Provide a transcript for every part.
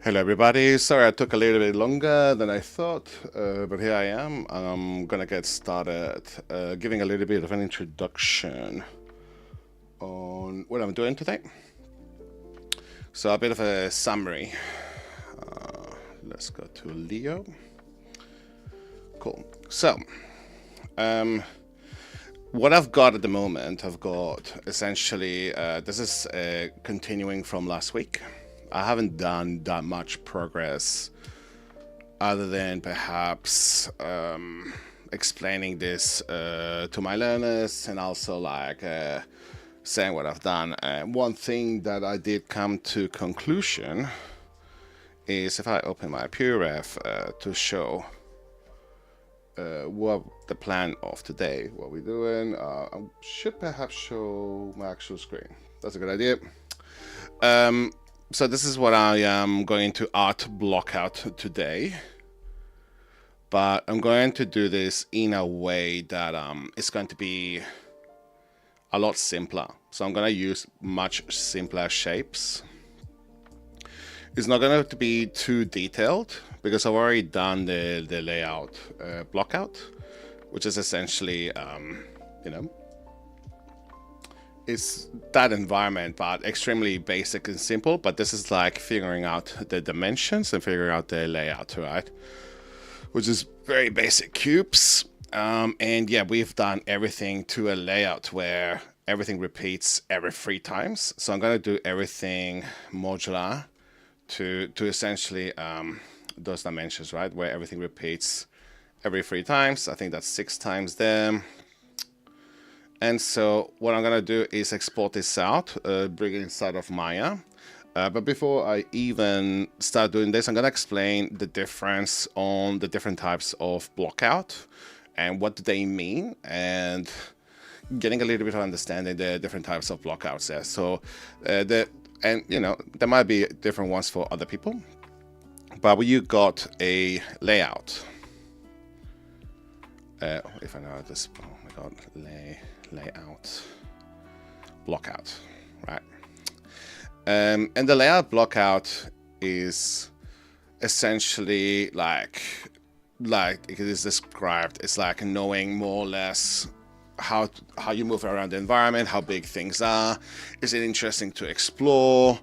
Hello everybody, sorry I took a little bit longer than I thought, but here I am. I'm gonna get started giving a little bit of an introduction on what I'm doing today. So a bit of a summary. Let's go to Leo. Cool. So, what I've got at the moment, I've got essentially, this is continuing from last week. I haven't done that much progress other than perhaps explaining this to my learners and also like saying what I've done. One thing that I did come to conclusion is if I open my PureRef to show what the plan of today, what we're doing, I should perhaps show my actual screen. That's a good idea. So this is what I am going to art block out today, but I'm going to do this in a way that it's going to be a lot simpler. So I'm going to use much simpler shapes. It's not going to be too detailed because I've already done the layout blockout, which is essentially, it's that environment, but extremely basic and simple. But this is like figuring out the dimensions and figuring out the layout, right? Which is very basic cubes. And yeah, we've done everything to a layout where everything repeats every 3 times. So I'm going to do everything modular to essentially those dimensions, right? Where everything repeats every 3 times. I think that's 6 times there. And so what I'm going to do is export this out, bring it inside of Maya. But before I even start doing this, I'm going to explain the difference on the different types of blockout and what do they mean, and getting a little bit of understanding the different types of blockouts there. So there might be different ones for other people, but you got a layout. If I know how this, oh my god, layout blockout, right? And the layout blockout is essentially like it is described. It's like knowing more or less how you move around the environment, how big things are. Is it interesting to explore?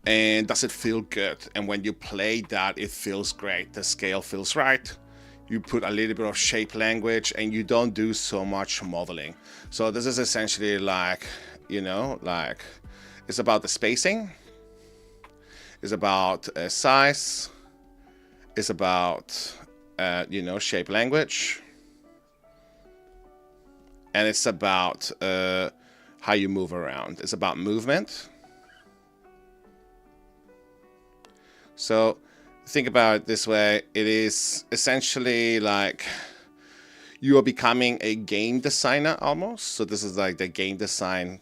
And does it feel good? And when you play that, it feels great. The scale feels right. You put a little bit of shape language and you don't do so much modeling. So this is essentially like, it's about the spacing. It's about size. It's about, shape language. And it's about how you move around. It's about movement. So think about it this way. It is essentially like you are becoming a game designer almost. So this is like the game design.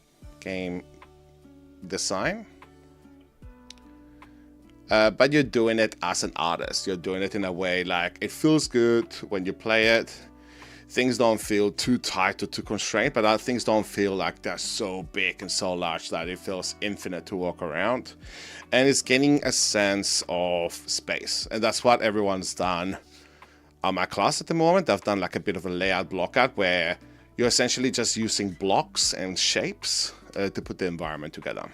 But you're doing it as an artist. You're doing it in a way like it feels good when you play it. Things don't feel too tight or too constrained, but things don't feel like they're so big and so large that it feels infinite to walk around. And it's getting a sense of space. And that's what everyone's done on my class at the moment. I've done like a bit of a layout blockout where you're essentially just using blocks and shapes to put the environment together.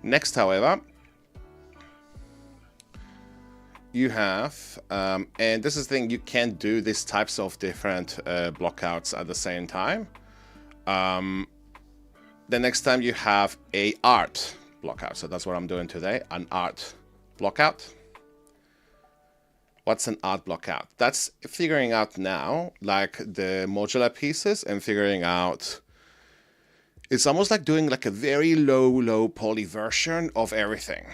Next, however, you have, and this is the thing, you can't do these types of different blockouts at the same time. The next time you have a art blockout. So that's what I'm doing today, an art blockout. What's an art blockout? That's figuring out now, like the modular pieces and figuring out, it's almost like doing like a very low poly version of everything.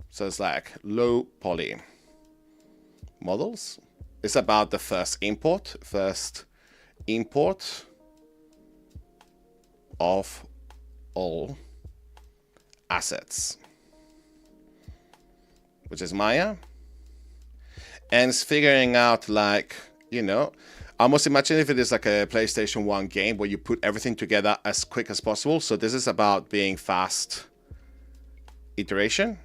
So it's like low poly models. It's about the first import of all assets, which is Maya. And it's figuring out like, almost imagine if it is like a PlayStation 1 game where you put everything together as quick as possible. So this is about being fast iteration.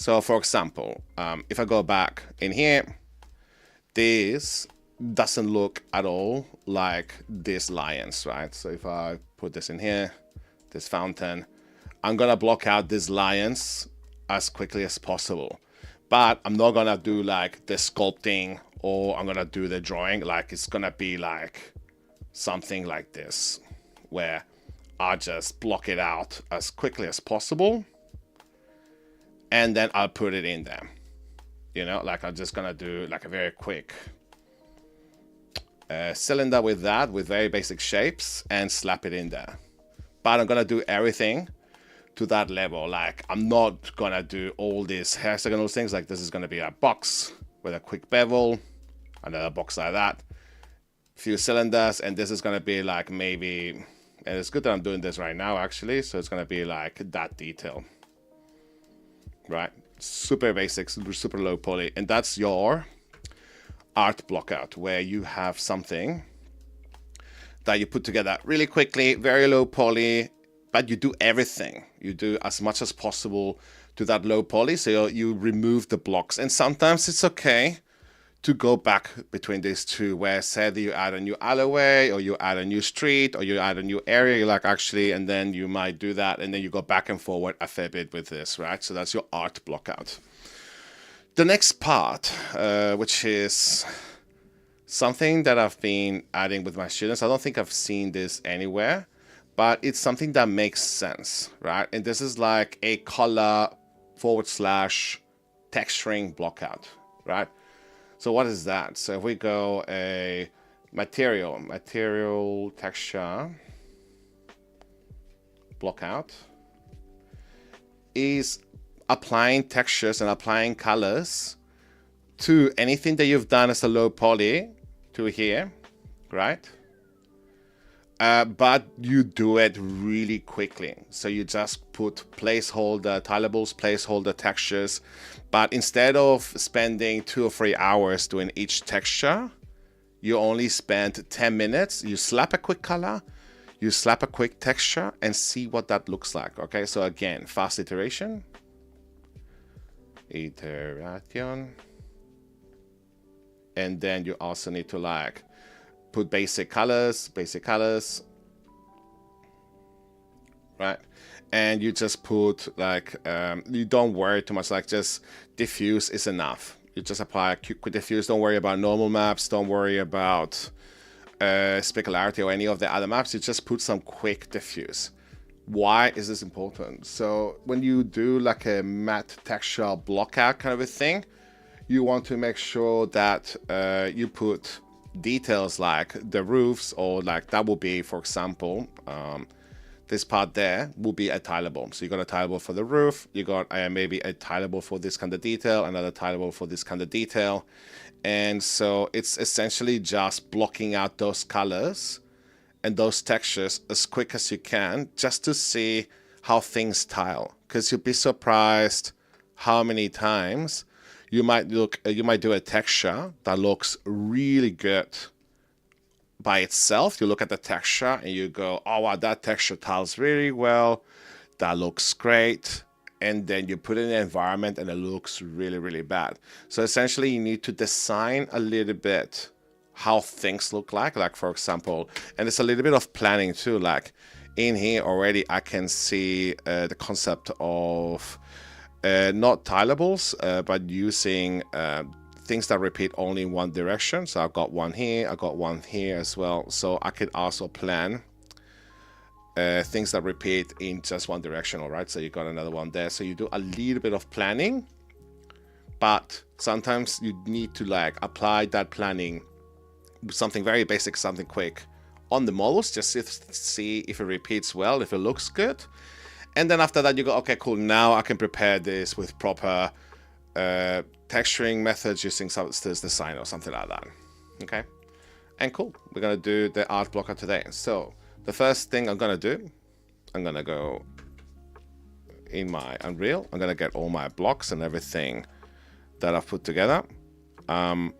So for example, if I go back in here, this doesn't look at all like these lions, right? So if I put this in here, this fountain, I'm gonna block out these lions as quickly as possible. But I'm not gonna do like the sculpting, or I'm gonna do the drawing. Like it's gonna be like something like this, where I just block it out as quickly as possible, and then I'll put it in there. You know, like I'm just gonna do like a very quick cylinder with that, with very basic shapes, and slap it in there. But I'm gonna do everything to that level. Like I'm not gonna do all these hexagonal things. Like this is gonna be a box with a quick bevel, another box like that, few cylinders, and this is gonna be like maybe, and it's good that I'm doing this right now actually, so it's gonna be like that detail, right? Super basic, super low poly, and that's your art blockout, where you have something that you put together really quickly, very low poly, but you do everything. You do as much as possible to that low poly, so you remove the blocks. And sometimes it's okay to go back between these two, where say that you add a new alleyway, or you add a new street, or you add a new area, you're like actually, and then you might do that, and then you go back and forward a fair bit with this, right? So that's your art blockout. The next part, which is something that I've been adding with my students, I don't think I've seen this anywhere, but it's something that makes sense, right? And this is like a color / texturing blockout, right? So what is that? So if we go a material texture blockout is applying textures and applying colors to anything that you've done as a low poly to here, right? But you do it really quickly. So you just put placeholder tileables, placeholder textures, but instead of spending 2 or 3 hours doing each texture, you only spend 10 minutes. You slap a quick color, you slap a quick texture, and see what that looks like. Okay, so again, fast iteration. And then you also need to like put basic colors, right? And you just put like, you don't worry too much, like just diffuse is enough. You just apply a quick diffuse, don't worry about normal maps, don't worry about specularity or any of the other maps, you just put some quick diffuse. Why is this important? So when you do like a matte texture blockout kind of a thing, you want to make sure that you put details like the roofs, or like that will be, for example, this part there will be a tileable. So you got a tileable for the roof, you got maybe a tileable for this kind of detail, another tileable for this kind of detail. And so it's essentially just blocking out those colors and those textures as quick as you can, just to see how things tile. Because you'll be surprised how many times you might do a texture that looks really good by itself. You look at the texture and you go, oh wow, that texture tiles really well, that looks great. And then you put it in the environment and it looks really, really bad. So essentially you need to design a little bit how things look like for example, and it's a little bit of planning too. Like in here already I can see the concept of not tileables, but using things that repeat only in one direction. So I've got one here, I got one here as well. So I could also plan things that repeat in just one direction, all right? So you got another one there. So you do a little bit of planning, but sometimes you need to like apply that planning, something very basic, something quick on the models, just to see if it repeats well, if it looks good. And then after that you go, okay, cool, now I can prepare this with proper texturing methods using Substance Design or something like that. Okay, and cool, we're gonna do the art blocker today. So the first thing I'm gonna do, I'm gonna go in my Unreal, I'm gonna get all my blocks and everything that I've put together. I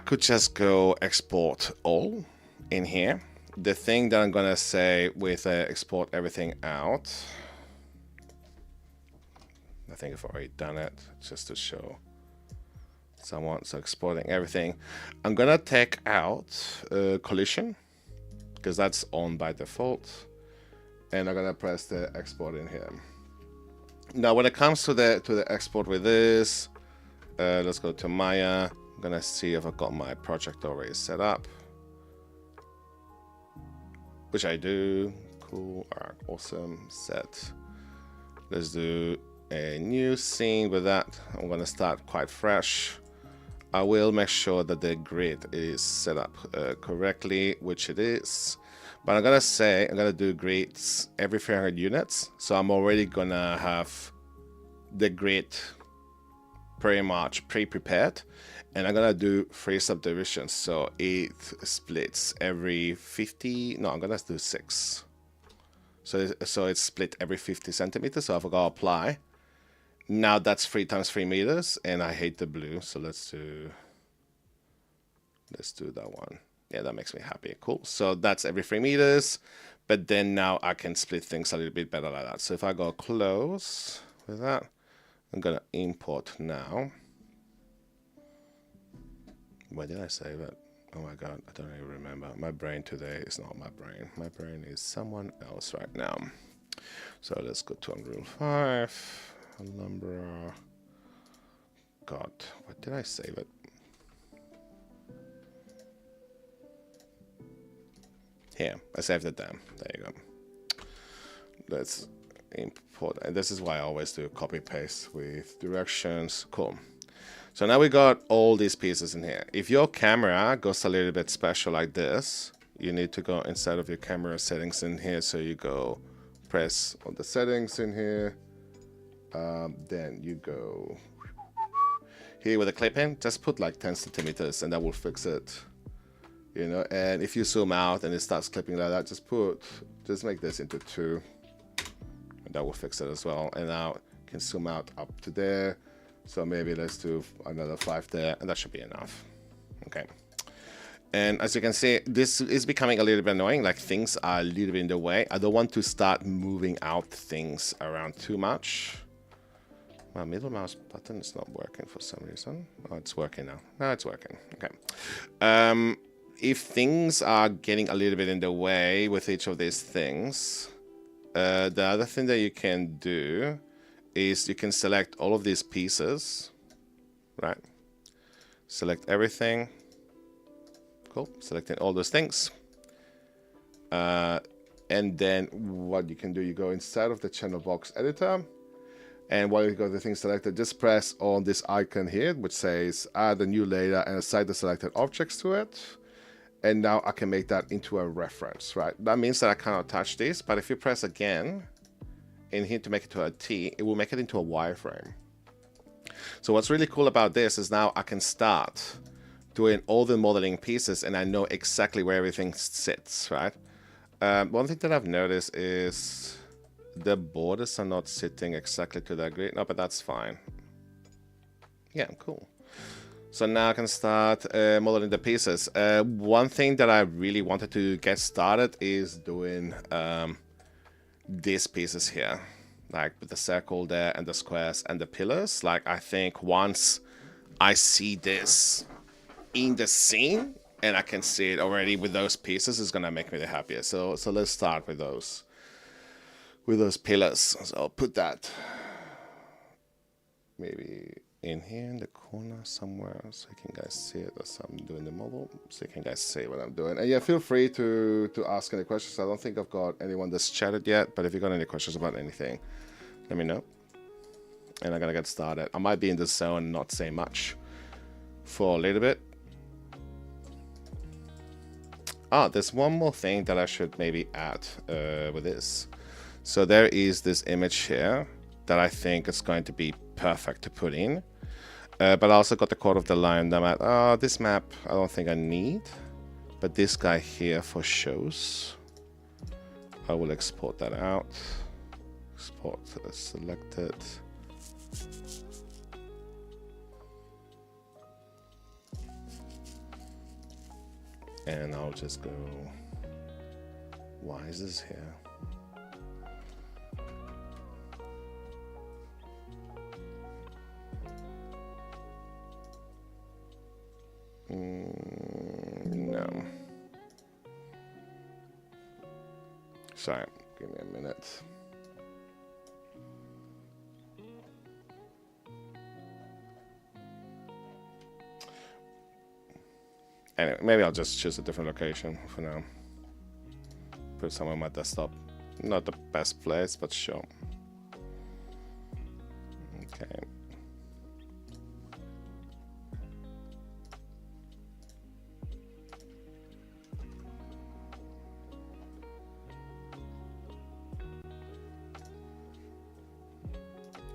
could just go export all in here. The thing that I'm gonna say with export everything out, I think I've already done it just to show someone. So exporting everything. I'm gonna take out collision because that's on by default, and I'm gonna press the export in here. Now when it comes to the export with this, let's go to Maya. I'm gonna see if I've got my project already set up, which I do. Cool. Alright, awesome. Set. Let's do a new scene with that. I'm gonna start quite fresh. I will make sure that the grid is set up correctly, which it is. But I'm gonna do grids every 300 units. So I'm already gonna have the grid pretty much pre-prepared. And I'm gonna do 3 subdivisions. So it splits every 50. No, I'm gonna do 6. So it's split every 50 centimeters. So I've got to apply. Now that's 3 times 3 meters, and I hate the blue, so let's do that one. Yeah, that makes me happy. Cool. So that's every 3 meters, but then now I can split things a little bit better like that. So if I go close with that, I'm gonna import now. Where did I save it? Oh my god, I don't even remember. My brain today is not my brain. My brain is someone else right now. So let's go to Unreal 5. Alhambra. God, where did I save it? Here, I saved it there. There you go. Let's import. And this is why I always do copy paste with directions. Cool. So now we got all these pieces in here. If your camera goes a little bit special like this, you need to go inside of your camera settings in here. So you go press on the settings in here. Then you go here with a clip in, just put like 10 centimeters and that will fix it, you know. And if you zoom out and it starts clipping like that, just make this into 2 and that will fix it as well. And now you can zoom out up to there, so maybe let's do another 5 there, and that should be enough. Okay. And as you can see, this is becoming a little bit annoying, like things are a little bit in the way. I don't want to start moving out things around too much. My middle mouse button is not working for some reason. Oh, it's working now. No, it's working. Okay. If things are getting a little bit in the way with each of these things, the other thing that you can do is you can select all of these pieces, right? Select everything. Cool. Selecting all those things. And then what you can do, you go inside of the channel box editor. And while you got the thing selected, just press on this icon here, which says add a new layer and assign the selected objects to it. And now I can make that into a reference, right? That means that I cannot touch this, but if you press again in here to make it to a T, it will make it into a wireframe. So what's really cool about this is now I can start doing all the modeling pieces and I know exactly where everything sits, right? One thing that I've noticed is the borders are not sitting exactly to that grid. No, but that's fine. Yeah, cool. So now I can start modeling the pieces. One thing that I really wanted to get started is doing these pieces here, like with the circle there and the squares and the pillars. Like I think once I see this in the scene and I can see it already with those pieces, it's gonna make me the happiest. So let's start with those pillars. So I'll put that maybe in here in the corner somewhere so you can guys see it as I'm doing the model, so you can guys see what I'm doing. And yeah, feel free to ask any questions. I don't think I've got anyone that's chatted yet, but if you got any questions about anything, let me know. And I'm gonna get started. I might be in the zone and not say much for a little bit. There's one more thing that I should maybe add with this. So there is this image here that I think is going to be perfect to put in. But I also got the Court of the Lion. I'm at, this map I don't think I need. But this guy here for shows. I will export that out. Export selected. And I'll just go, why is this here? No. Sorry, give me a minute. Anyway, maybe I'll just choose a different location for now. Put somewhere on my desktop. Not the best place, but sure. Okay.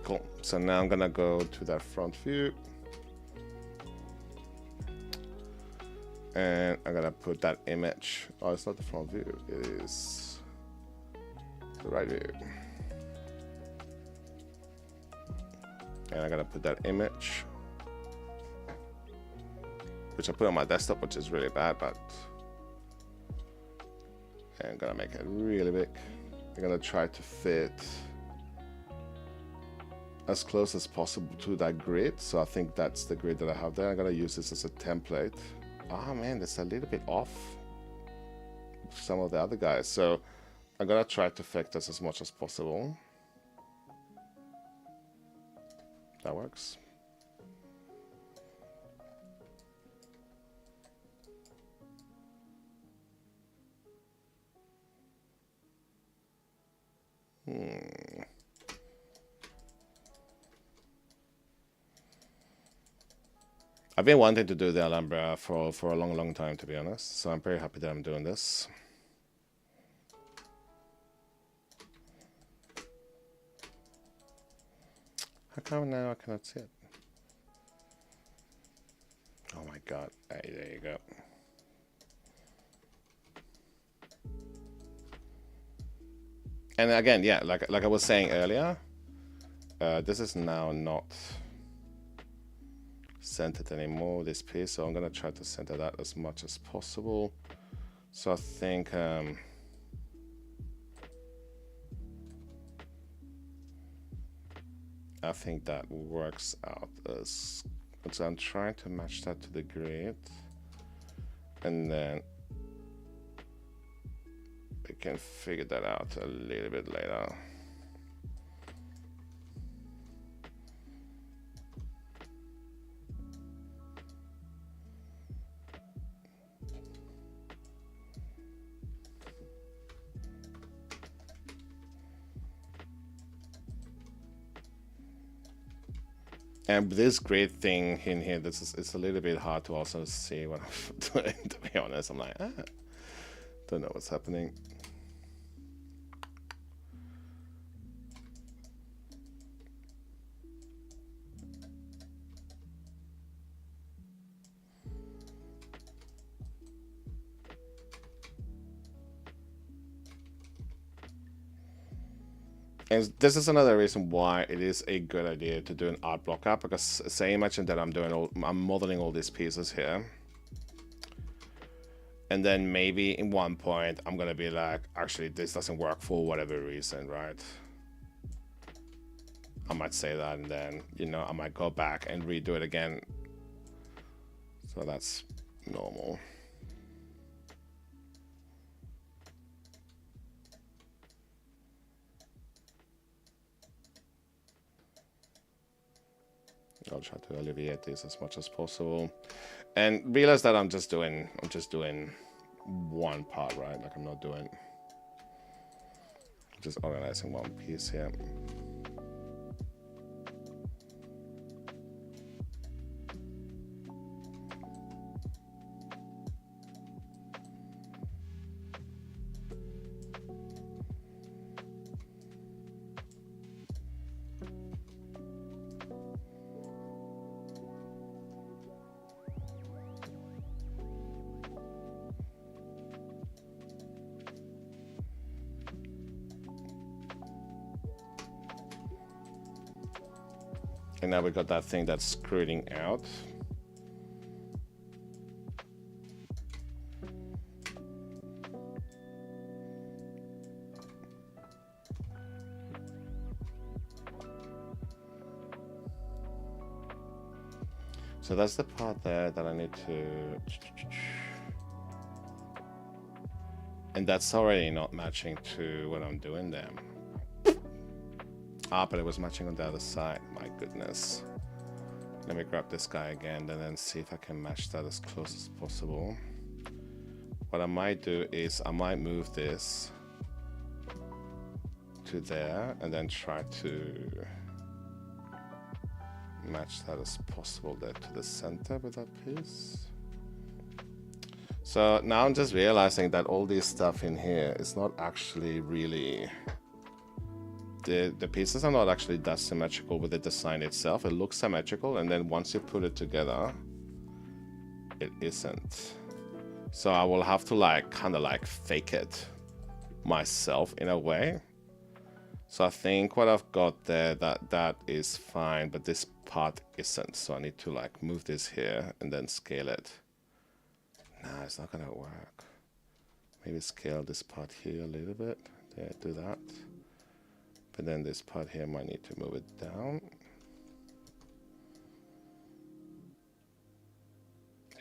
Cool. So now I'm gonna go to that front view. And I'm gonna put that image. Oh, it's not the front view, it is the right view. And I'm gonna put that image, which I put on my desktop, which is really bad, but I'm gonna make it really big. I'm gonna try to fit as close as possible to that grid. So I think that's the grid that I have there. I'm gonna use this as a template. Oh man, that's a little bit off some of the other guys. So I'm gonna try to affect this as much as possible. That works. I've been wanting to do the Alhambra for a long time, to be honest. So I'm very happy that I'm doing this. How come now I cannot see it? Oh my god. Hey, there you go. And again, yeah, like I was saying earlier, this is now not centered anymore, this piece, so I'm gonna try to center that as much as possible. So I think that works out as, so I'm trying to match that to the grid, and then we can figure that out a little bit later. And this grid thing in here, it's a little bit hard to also see what I'm doing, to be honest. I'm like, don't know what's happening. And this is another reason why it is a good idea to do an art blockout, because say imagine that I'm modeling all these pieces here, and then maybe in one point I'm gonna be like, actually this doesn't work for whatever reason, right? I might say that, and then, you know, I might go back and redo it again. So that's normal. I'll try to alleviate this as much as possible, and realize that I'm just doing one part, right? Like I'm not doing, just organizing one piece here. And now we got that thing that's screwing out. So that's the part there that I need to... And that's already not matching to what I'm doing there. Ah, but it was matching on the other side. My goodness. Let me grab this guy again and then see if I can match that as close as possible. What I might do is I might move this to there and then try to match that as possible there to the center with that piece. So now I'm just realizing that all this stuff in here is not actually really... The pieces are not actually that symmetrical with the design itself. It looks symmetrical, and then once you put it together, it isn't. So I will have to like kind of like fake it myself in a way. So I think what I've got there, that is fine, but this part isn't. So I need to like move this here and then scale it. Nah, it's not gonna work. Maybe scale this part here a little bit. Yeah, do that. But then this part here might need to move it down.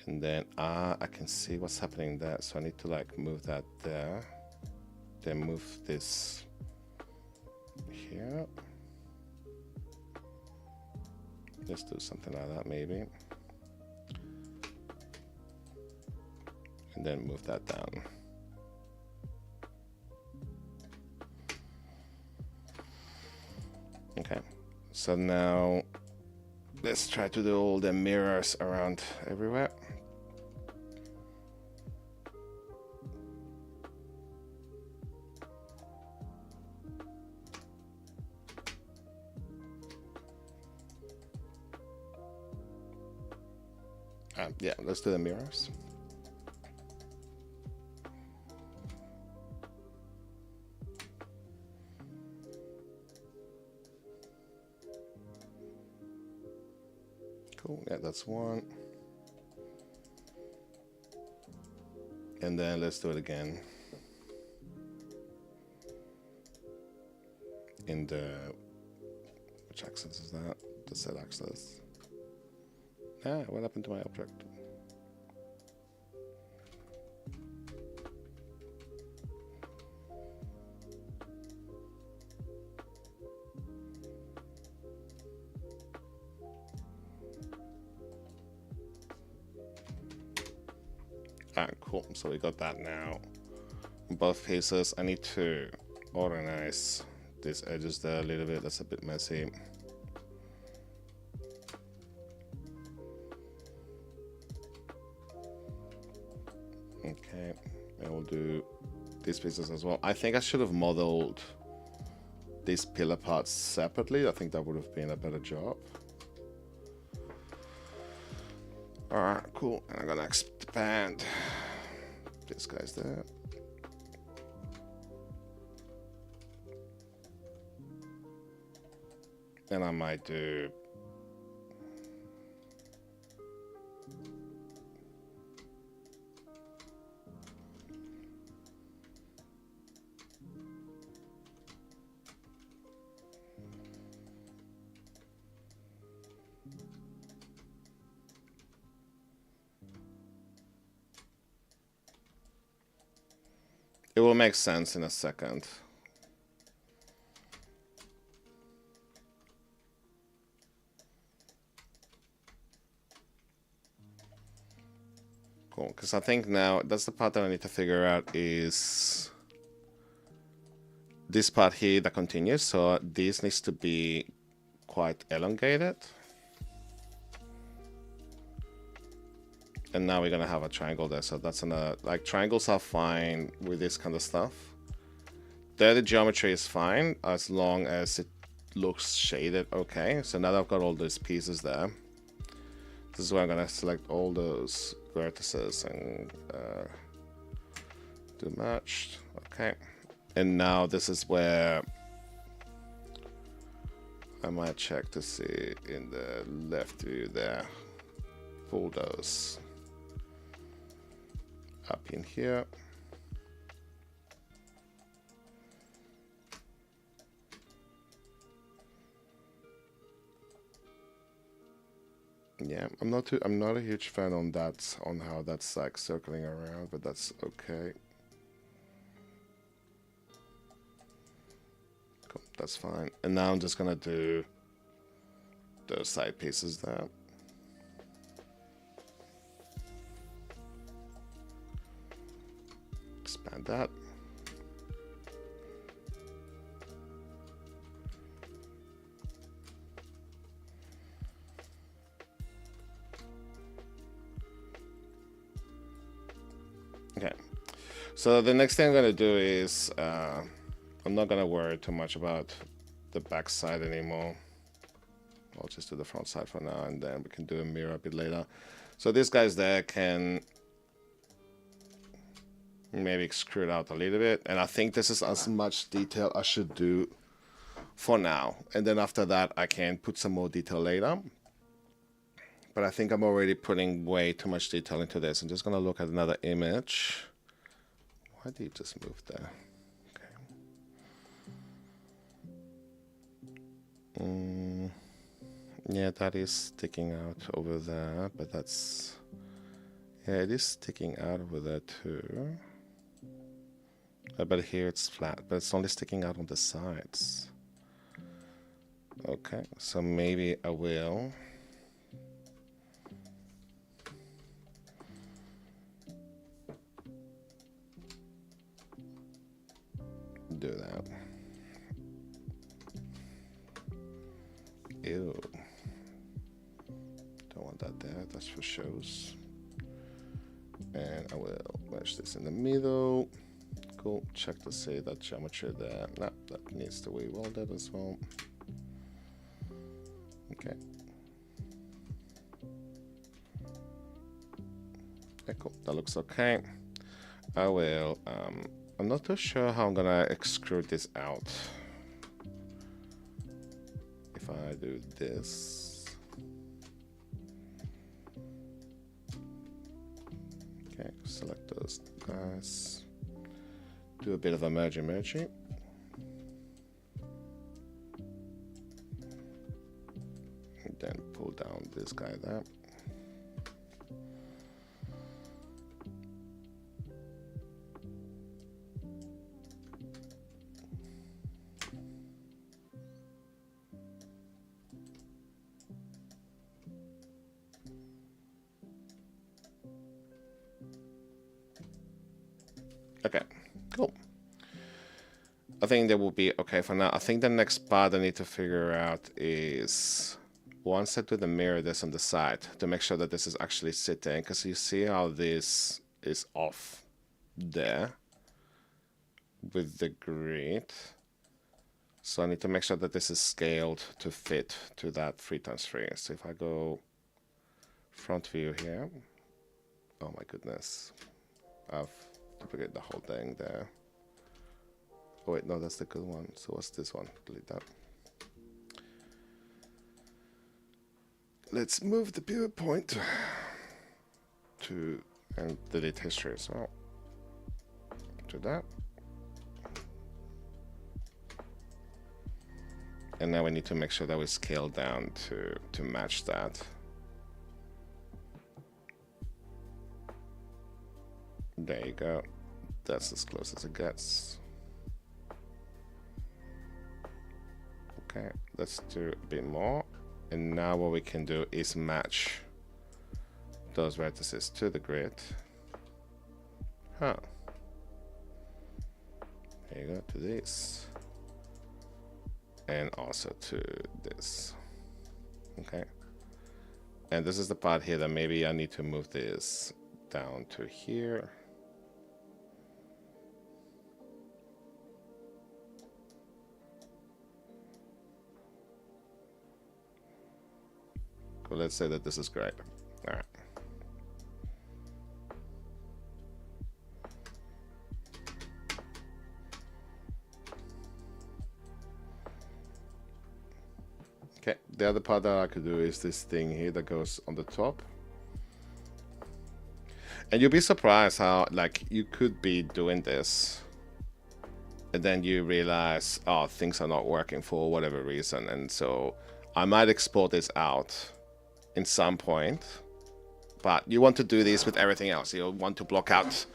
And then I can see what's happening there. So I need to like move that there. Then move this here. Let's do something like that maybe. And then move that down. Okay, so now let's try to do all the mirrors around everywhere. Yeah, let's do the mirrors. Cool, yeah, that's one. And then let's do it again. In the, which axis is that? The Z axis. Ah, what happened to my object? Ah, cool. So we got that now. In both cases, I need to organize these edges there a little bit. That's a bit messy. Okay, and we'll do these pieces as well. I think I should have modeled these pillar parts separately. I think that would have been a better job. Alright, cool. And I'm gonna expand this guy's there. And I might do it will make sense in a second. Cool, because I think now that's the part that I need to figure out is this part here that continues. So this needs to be quite elongated. And now we're gonna have a triangle there. So that's another, like triangles are fine with this kind of stuff. There the geometry is fine as long as it looks shaded okay. So now that I've got all those pieces there, this is where I'm gonna select all those vertices and do matched. Okay. And now this is where I might check to see in the left view there. Pull those up in here. Yeah, I'm not a huge fan on that, on how that's like circling around, but that's okay. Cool, that's fine. And now I'm just gonna do those side pieces there. Expand that. Okay, so the next thing I'm gonna do is I'm not gonna worry too much about the back side anymore. I'll just do the front side for now, and then we can do a mirror a bit later. So these guys there can maybe extrude out a little bit, and I think this is as much detail I should do for now, and then after that I can put some more detail later. But I think I'm already putting way too much detail into this. I'm just gonna look at another image. Why did you just move there? Okay. Yeah, that is sticking out over there, but that's... Yeah, it is sticking out over there too. But here it's flat, but it's only sticking out on the sides. Okay, so maybe I will... do that. Ew. Don't want that there, that's for shows. And I will wedge this in the middle. Cool, check to see that geometry there. No, that needs to be welded as well. Okay. Okay, cool, that looks okay. I will, I'm not too sure how I'm gonna extrude this out. If I do this. Okay, select those guys. Do a bit of a mergey. And then pull down this guy there. Okay, cool. I think that will be okay for now. I think the next part I need to figure out is once I do the mirror this on the side to make sure that this is actually sitting, because you see how this is off there with the grid. So I need to make sure that this is scaled to fit to that 3x3. So if I go front view here, oh my goodness, I've duplicate the whole thing there. Oh wait, no, that's the good one. So what's this one? Delete that. Let's move the pivot point to and delete history as well. To that. And now we need to make sure that we scale down to match that. There you go. That's as close as it gets. Okay, let's do a bit more. And now what we can do is match those vertices to the grid. Huh. There you go, to this. And also to this. Okay. And this is the part here that maybe I need to move this down to here. Cool, let's say that this is great. All right. Okay, the other part that I could do is this thing here that goes on the top. And you'll be surprised how, like, you could be doing this and then you realize, oh, things are not working for whatever reason. And so I might export this out in some point. But you want to do this with everything else. You want to block out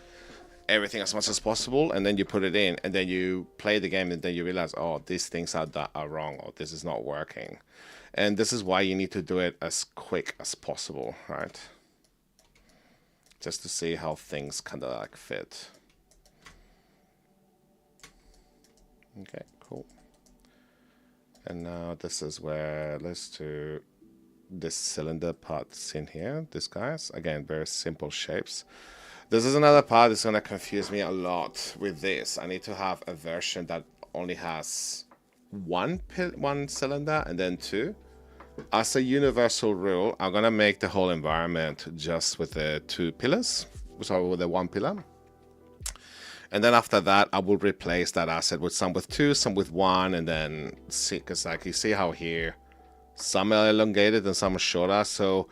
everything as much as possible, and then you put it in, and then you play the game, and then you realize, oh, these things are wrong, or this is not working. And this is why you need to do it as quick as possible, right? Just to see how things kind of like fit. Okay, cool. And now this is where, let's do this cylinder parts in here. This guys, again, very simple shapes. This is another part that's gonna confuse me a lot with this. I need to have a version that only has one cylinder and then two. As a universal rule, I'm gonna make the whole environment just with the two pillars, sorry, with the one pillar. And then after that, I will replace that asset with some with two, some with one, and then see, because like you see how here, some are elongated and some are shorter, so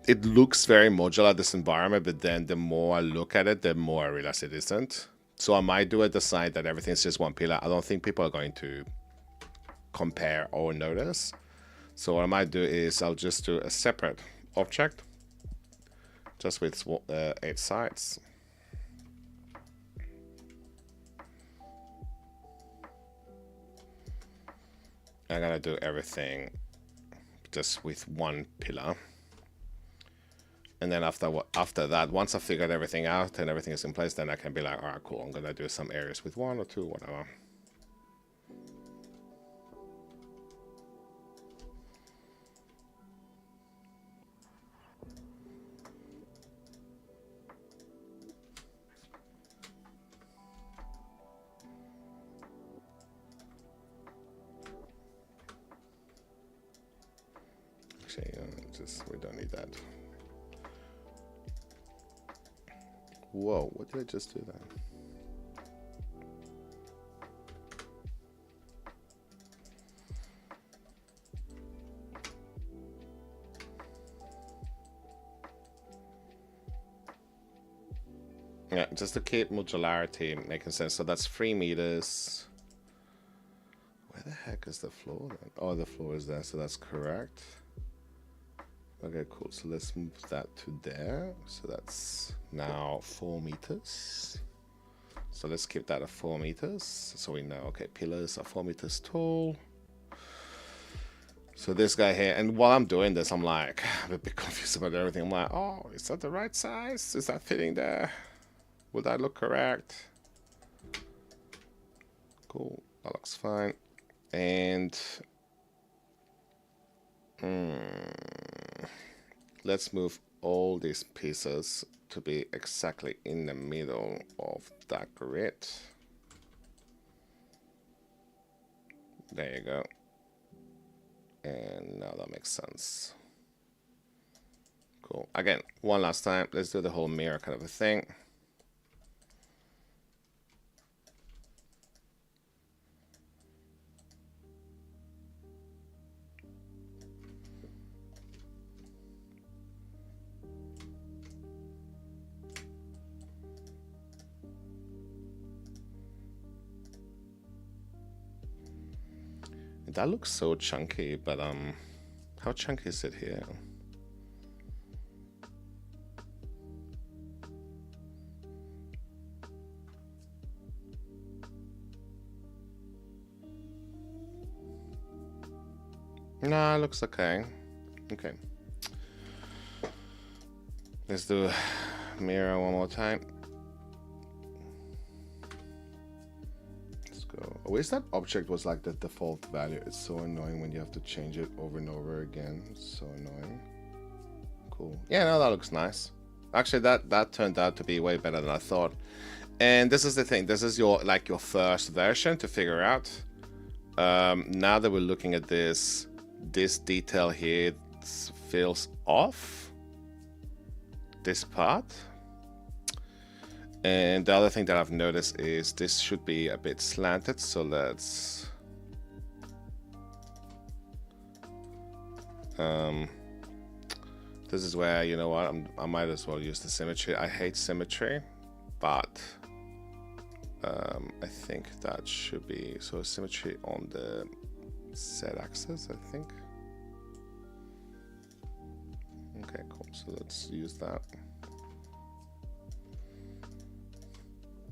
it looks very modular, this environment, but then the more I look at it, the more I realize it isn't. So I might do a design that everything's just one pillar. I don't think people are going to compare or notice. So what I might do is I'll just do a separate object, just with 8 sides. I'm gonna do everything just with one pillar. And then after that, once I figured everything out and everything is in place, then I can be like, all right, cool, I'm gonna do some areas with 1 or 2, whatever. Actually, we don't need that. Whoa, what did I just do then? Yeah, just to keep modularity making sense. So that's 3 meters. Where the heck is the floor then? Oh, the floor is there, so that's correct. Okay, cool. So let's move that to there. So that's now 4 meters. So let's keep that at 4 meters. So we know, okay, pillars are 4 meters tall. So this guy here, and while I'm doing this, I'm like, I'm a bit confused about everything. I'm like, oh, is that the right size? Is that fitting there? Will that look correct? Cool, that looks fine. And let's move all these pieces to be exactly in the middle of that grid. There you go. And now that makes sense. Cool. Again, one last time, let's do the whole mirror kind of a thing. That looks so chunky, but how chunky is it here? Nah, it looks okay. Okay. Let's do mirror one more time. I wish that object was like the default value. It's so annoying when you have to change it over and over again. It's so annoying. Cool. Yeah, no, that looks nice. Actually, that turned out to be way better than I thought. And this is the thing. This is your first version to figure out. Now that we're looking at this detail here feels off. This part. And the other thing that I've noticed is this should be a bit slanted, so let's this is where, you know what, I might as well use the symmetry. I hate symmetry, but I think that should be, so symmetry on the Z axis, I think. So let's use that.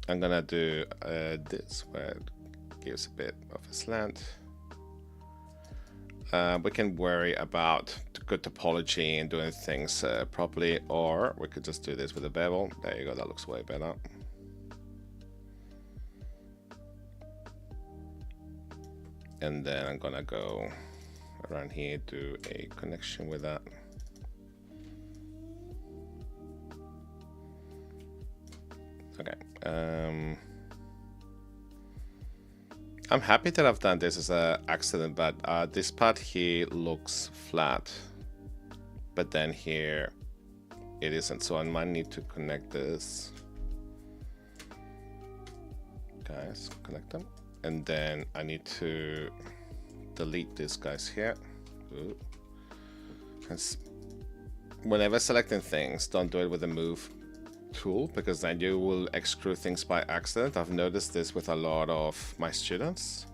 I'm gonna do this where it gives a bit of a slant. We can worry about good topology and doing things properly, or we could just do this with a bevel. There you go, that looks way better. And then I'm gonna go around here, do a connection with that. Okay. I'm happy that I've done this as an accident, but this part here looks flat, but then here it isn't, so I might need to connect this. Guys, connect them, and then I need to delete these guys here. Ooh. Whenever selecting things, don't do it with the move tool, because then you will extrude things by accident. I've noticed this with a lot of my students,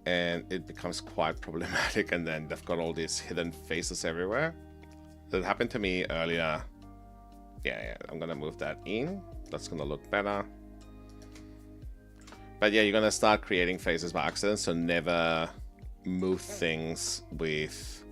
and it becomes quite problematic, and then they've got all these hidden faces everywhere. That happened to me earlier. Yeah, I'm gonna move that in. That's gonna look better. But yeah, you're gonna start creating faces by accident, so never move things with,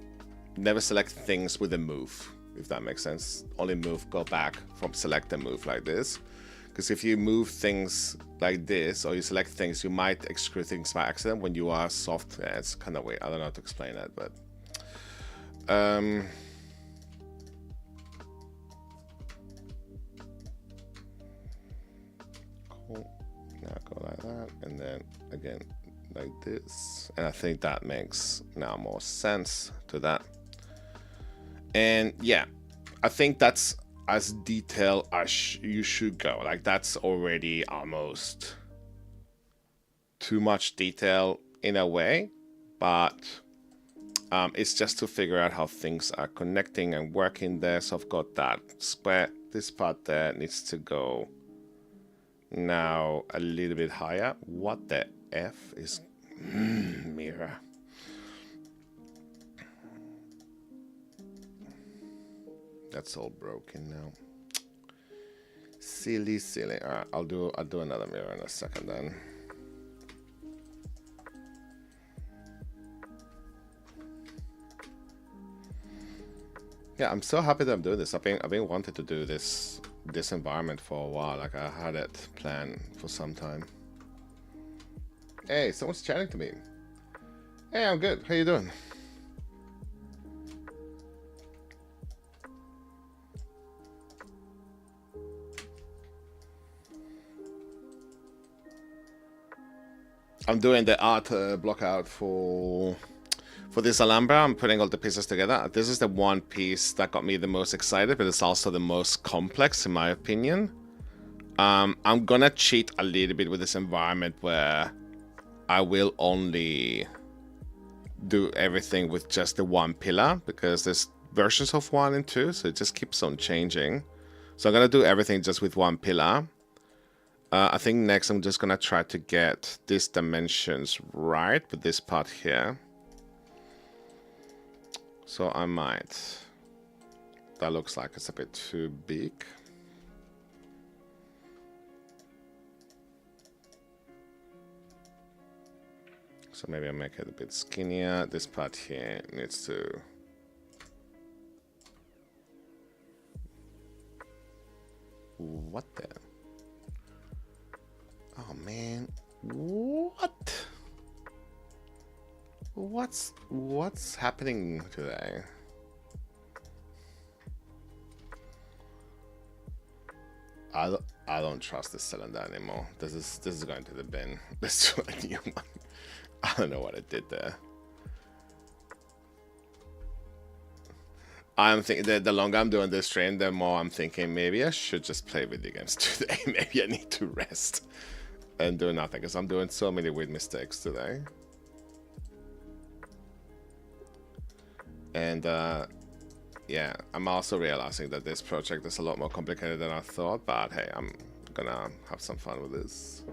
never select things with a move, if that makes sense. Only move, go back from select and move like this. Because if you move things like this, or you select things, you might extrude things by accident when you are soft. Yeah, it's kind of weird. I don't know how to explain that, but cool. Now go like that, and then again like this, and I think that makes now more sense to that. And yeah, I think that's as detailed as you should go. Like, that's already almost too much detail in a way, but it's just to figure out how things are connecting and working there. So I've got that square. This part there needs to go now a little bit higher. What the F is mirror? That's all broken now. Silly. All right, I'll do another mirror in a second then. Yeah, I'm so happy that I'm doing this. I've been wanting to do this environment for a while. Like, I had it planned for some time. Hey, someone's chatting to me. Hey, I'm good. How you doing? I'm doing the art blockout for this Alhambra. I'm putting all the pieces together. This is the one piece that got me the most excited, but it's also the most complex in my opinion. I'm gonna cheat a little bit with this environment where I will only do everything with just the one pillar, because there's versions of 1 and 2, so it just keeps on changing. So I'm gonna do everything just with one pillar. I think next I'm just gonna try to get these dimensions right with this part here. So I might, that looks like it's a bit too big. So maybe I'll make it a bit skinnier. This part here needs to, what the? Oh man, what? What's happening today? I don't trust this cylinder anymore. This is going to the bin. Let's do a new one. I don't know what I did there. I'm thinking the longer I'm doing this stream, the more I'm thinking maybe I should just play video games today. Maybe I need to rest and do nothing, because I'm doing so many weird mistakes today. And yeah, I'm also realizing that this project is a lot more complicated than I thought, but hey, I'm gonna have some fun with this.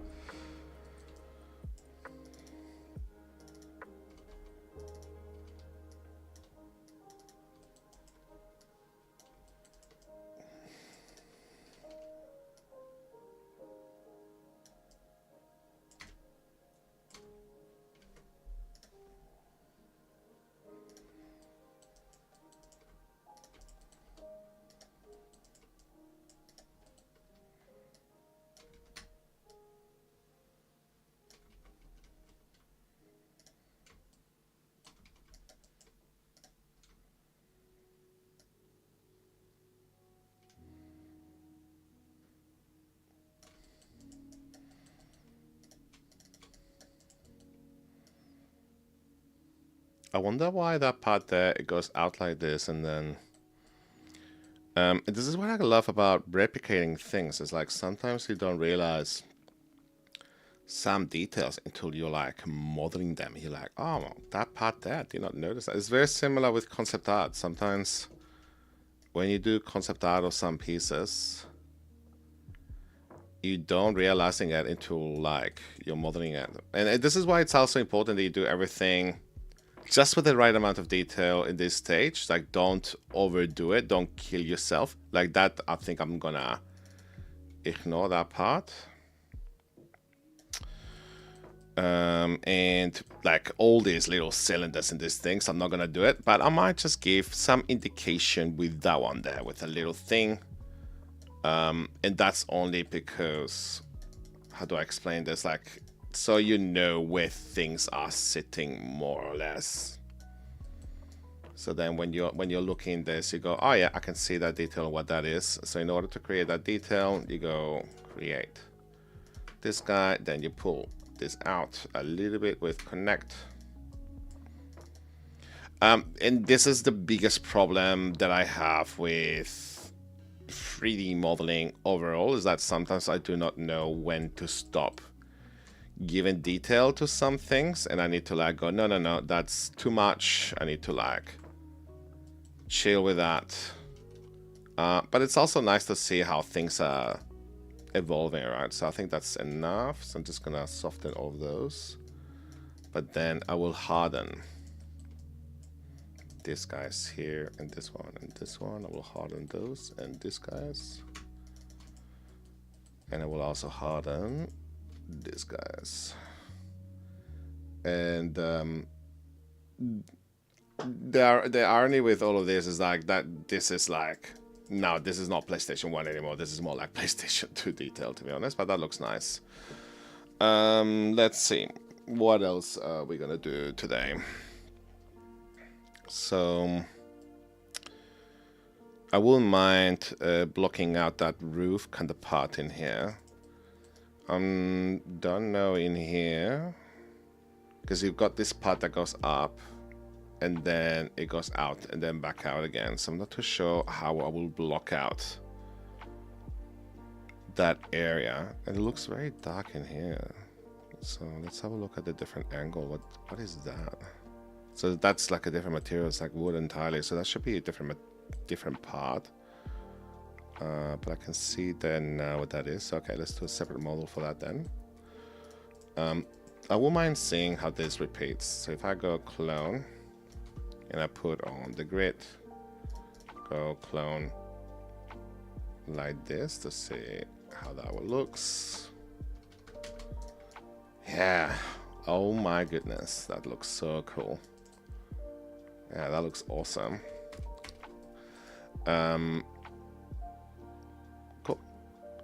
I wonder why that part there, it goes out like this, and then this is what I love about replicating things. It's like sometimes you don't realize some details until you're like modeling them. You're like, oh, that part there, I did not notice that. It's very similar with concept art. Sometimes when you do concept art of some pieces, you don't realizing it until like you're modeling it. And this is why it's also important that you do everything just with the right amount of detail in this stage. Like, don't overdo it. Don't kill yourself. Like that, I think I'm gonna ignore that part. And like all these little cylinders in these things, I'm not gonna do it, but I might just give some indication with that one there, with a little thing. And that's only because, how do I explain this? Like, so you know where things are sitting more or less. So then when you're looking at this, you go, oh yeah, I can see that detail, what that is. So in order to create that detail, you go create this guy, then you pull this out a little bit with connect. And this is the biggest problem that I have with 3D modeling overall, is that sometimes I do not know when to stop giving detail to some things, and I need to like go, no, that's too much. I need to like chill with that. But it's also nice to see how things are evolving, right? So I think that's enough. So I'm just gonna soften all of those, but then I will harden this guys here, and this one, and this one. I will harden those, and these guys, and I will also harden these guys. And the irony with all of this is like that this is like, no, this is not PlayStation 1 anymore. This is more like PlayStation 2 detail, to be honest, but that looks nice. Let's see. What else are we gonna do today? So I wouldn't mind blocking out that roof kind of part in here. Don't know in here, because you've got this part that goes up, and then it goes out and then back out again. So I'm not too sure how I will block out that area. And it looks very dark in here. So let's have a look at the different angle. What is that? So that's like a different material. It's like wood entirely. So that should be a different part. But I can see then what that is. Okay, let's do a separate model for that then. I won't mind seeing how this repeats. So if I go clone, and I put on the grid, go clone like this to see how that one looks. Yeah, oh my goodness, that looks so cool. Yeah, that looks awesome. Cool.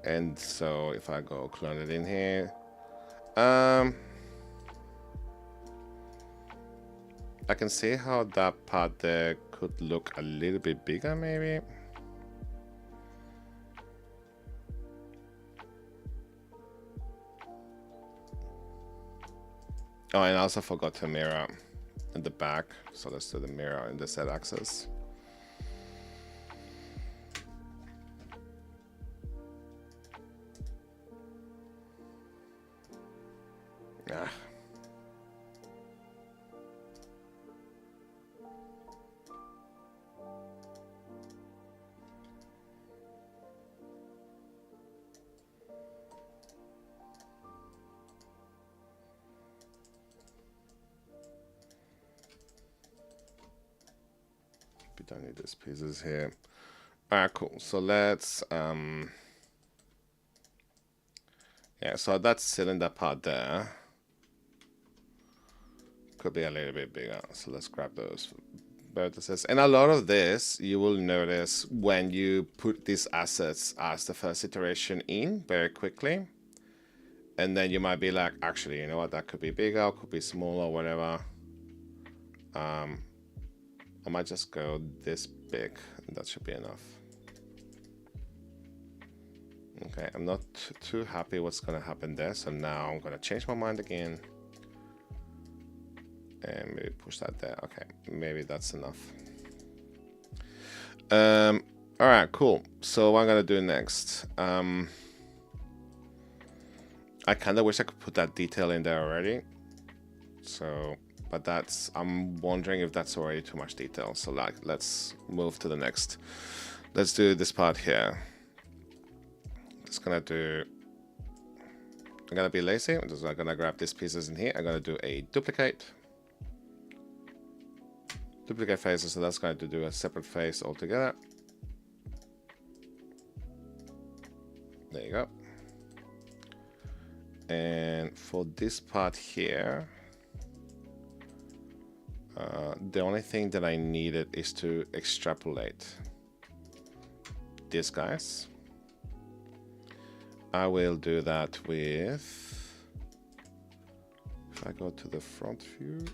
And so if I go clone it in here, I can see how that part there could look a little bit bigger, maybe. Oh, and I also forgot to mirror in the back. So let's do the mirror in the Z axis. Ah. We don't need these pieces here. Alright, cool. So let's yeah, so that cylinder part there could be a little bit bigger. So let's grab those vertices. And a lot of this you will notice when you put these assets as the first iteration in very quickly. And then you might be like, actually, you know what, that could be bigger, could be smaller, whatever. I might just go this big, and that should be enough. Okay, I'm not too happy what's gonna happen there, so now I'm gonna change my mind again. And maybe push that there. Okay, maybe that's enough. All right, cool. So what I'm gonna do next, I kind of wish I could put that detail in there already. So, but that's, I'm wondering if that's already too much detail. So like, let's move to the next. Let's do this part here. Just gonna do, I'm gonna be lazy. I'm just gonna grab these pieces in here. I'm gonna do a duplicate. Duplicate faces, so that's going to do a separate face altogether. There you go. And for this part here, the only thing that I needed is to extrapolate these guys. I will do that with, if I go to the front view,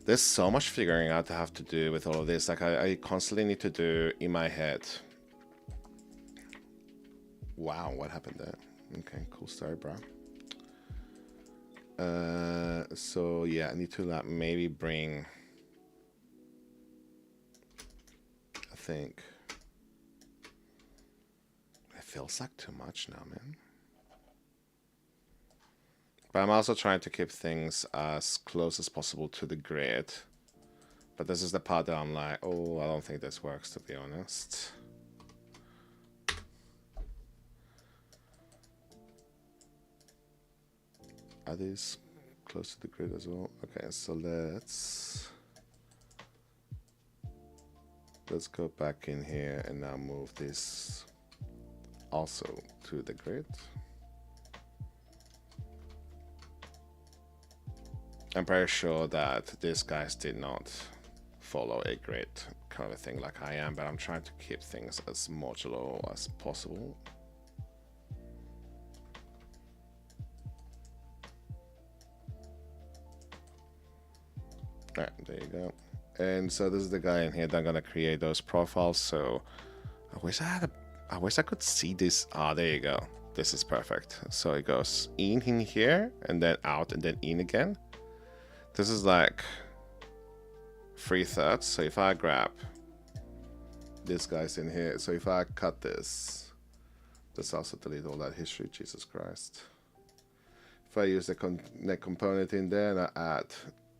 there's so much figuring out I have to do with all of this. Like I constantly need to do in my head. Wow, what happened there? Okay, cool story, bro. So yeah, I need to like maybe bring, I think, it feels like too much now, man. But I'm also trying to keep things as close as possible to the grid. But this is the part that I'm like, oh, I don't think this works, to be honest. Are these close to the grid as well? Okay, so let's go back in here and now move this also to the grid. I'm pretty sure that these guys did not follow a grid kind of thing like I am, but I'm trying to keep things as modular as possible. Alright, there you go. And so this is the guy in here that I'm gonna create those profiles. So I wish I could see this. Ah, there you go. This is perfect. So it goes in here and then out and then in again. This is like 3/3. So if I grab this guy's in here, so if I cut this, let's also delete all that history, Jesus Christ. If I use the connect component in there and I add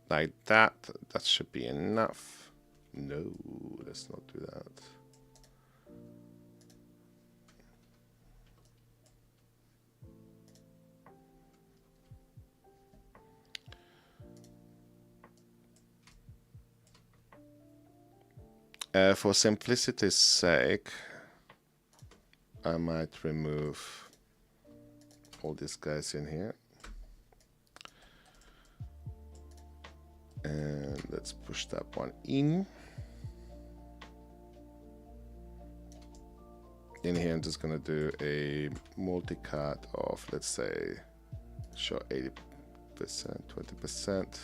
like that, that should be enough. No, let's not do that. For simplicity's sake, I might remove all these guys in here. And let's push that one in. In here, I'm just gonna do a multi-cut of, let's say, show 80%, 20%.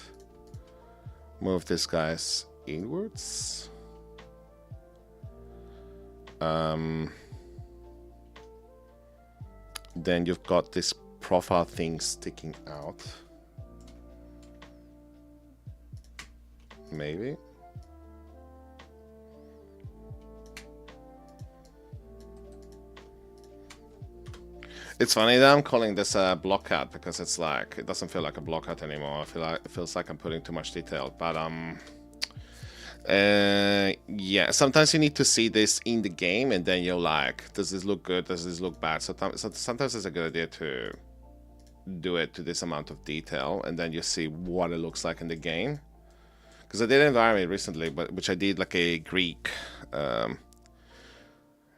Move these guys inwards. Then you've got this profile thing sticking out. Maybe. It's funny that I'm calling this a blockout because it's like, it doesn't feel like a blockout anymore. I feel like it feels like I'm putting too much detail, but yeah, sometimes you need to see this in the game and then you're like, does this look good? Does this look bad? So sometimes it's a good idea to do it to this amount of detail and then you see what it looks like in the game. Because I did an environment recently, which I did like a Greek,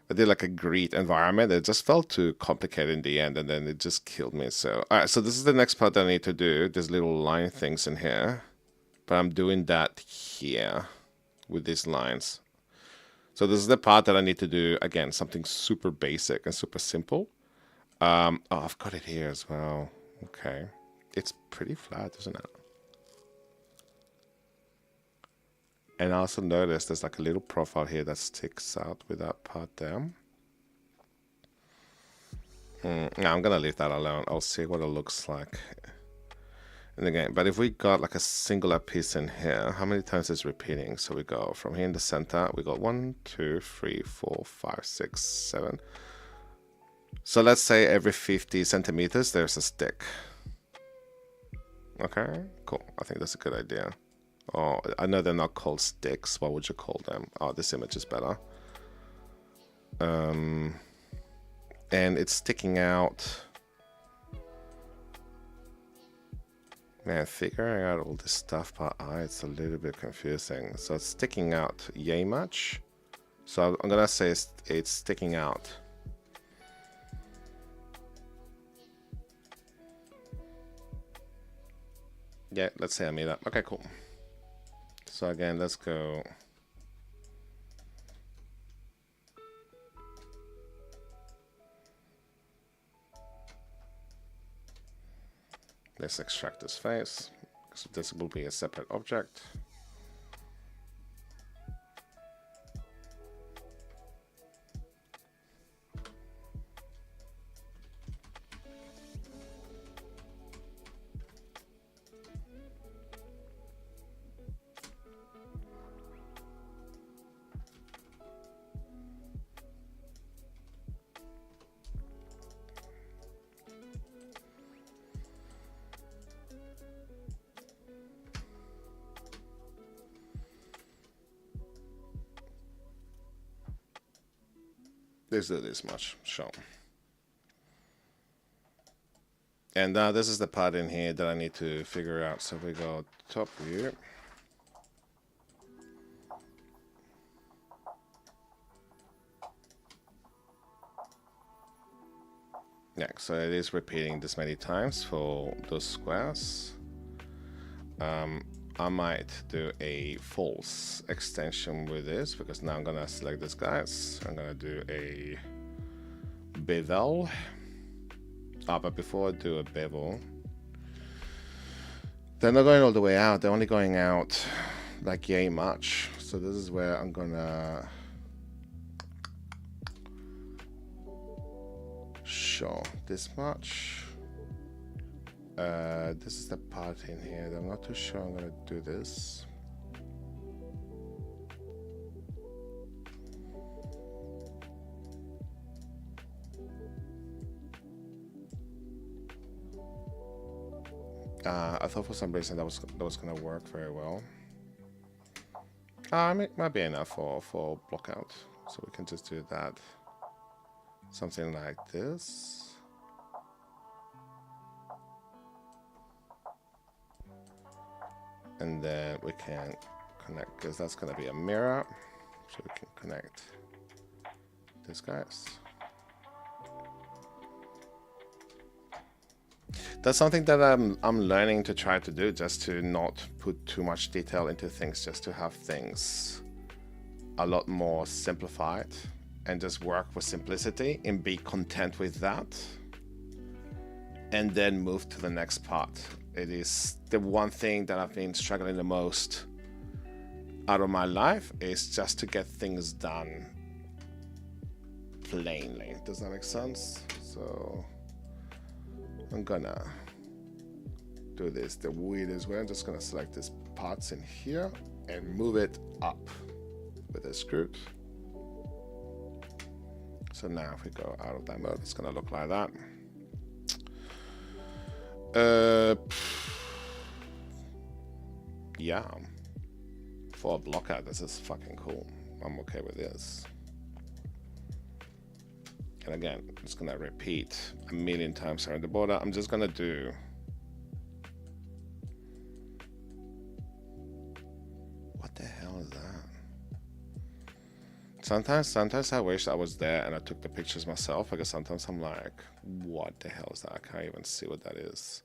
environment. It just felt too complicated in the end, and then it just killed me. So, all right, so this is the next part that I need to do. There's little line things in here, but I'm doing that here with these lines. So this is the part that I need to do, again, something super basic and super simple. Oh, I've got it here as well. Okay. It's pretty flat, isn't it? And I also noticed there's like a little profile here that sticks out with that part there. No, I'm gonna leave that alone. I'll see what it looks like in the game. But if we got like a singular piece in here, how many times is repeating? So we go from here in the center, we got 1, 2, 3, 4, 5, 6, 7. So let's say every 50 centimeters there's a stick. Okay, cool. I think that's a good idea. Oh, I know they're not called sticks. What would you call them? Oh, this image is better. And it's sticking out. Man, figuring out all this stuff by eye, it's a little bit confusing. So it's sticking out yay much. So I'm gonna say it's sticking out. Yeah, let's say I made that. Okay, cool. So again, let's go. Let's extract this face, because this will be a separate object. Let's do this much, sure. And now this is the part in here that I need to figure out. So we go top view. Yeah, so it is repeating this many times for those squares. I might do a false extension with this, because now I'm gonna select this guys. I'm gonna do a bevel. But before I do a bevel, they're not going all the way out. They're only going out like yay much. So this is where I'm gonna show this much. This is the part in here that I'm not too sure I'm gonna do this. I thought for some reason that was gonna work very well. It might be enough for blockout, so we can just do that. Something like this. And then we can connect, because that's gonna be a mirror, so we can connect these guys. That's something that I'm learning to try to do, just to not put too much detail into things, just to have things a lot more simplified and just work with simplicity and be content with that, and then move to the next part. It is the one thing that I've been struggling the most out of my life, is just to get things done plainly. Does that make sense? So I'm gonna do this the weirdest way. I'm just gonna select these parts in here and move it up with a screw. So now if we go out of that mode, it's gonna look like that. Yeah, for a blockout, this is fucking cool. I'm okay with this. And again, I'm just gonna repeat a million times around the border. I'm just gonna do what the hell is that? Sometimes I wish I was there and I took the pictures myself, because sometimes I'm like, what the hell is that? I can't even see what that is.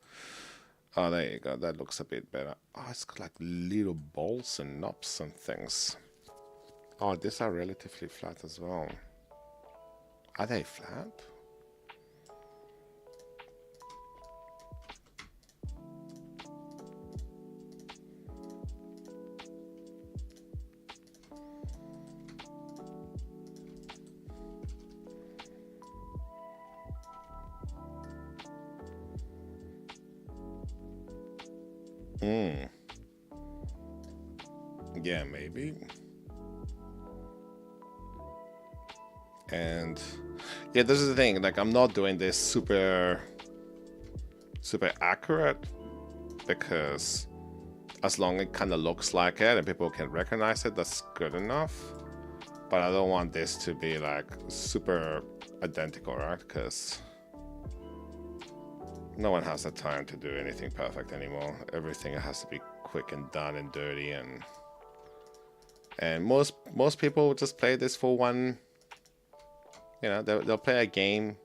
Oh, there you go. That looks a bit better. Oh, it's got like little bolts and knobs and things. Oh, these are relatively flat as well. Are they flat? Hmm. Yeah, maybe. And yeah, this is the thing. Like, I'm not doing this super accurate, because as long as it kind of looks like it and people can recognize it, that's good enough. But I don't want this to be like super identical, right? Because no one has the time to do anything perfect anymore. Everything has to be quick and done and dirty, and most people just play this for one. You know, they'll play a game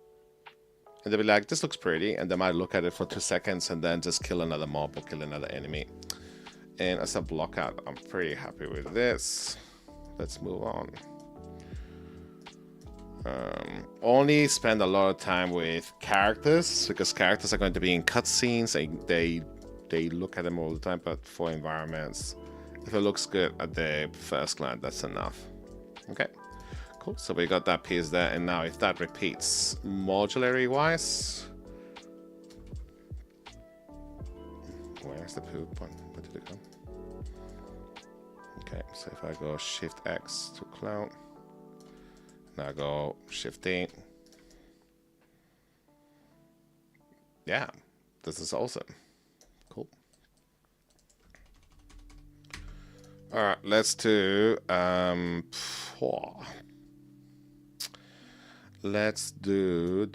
and they'll be like, this looks pretty, and they might look at it for 2 seconds and then just kill another mob or kill another enemy. And as a blockout, I'm pretty happy with this. Let's move on. Only spend a lot of time with characters, because characters are going to be in cutscenes. They look at them all the time. But for environments, if it looks good at the first glance, that's enough. Okay, cool. So we got that piece there, and now if that repeats modularly wise, where's the poop one? Where did it go? Okay, so if I go Shift X to cloud. Now go Shift D. Yeah, this is awesome. Cool. All right, let's do let's do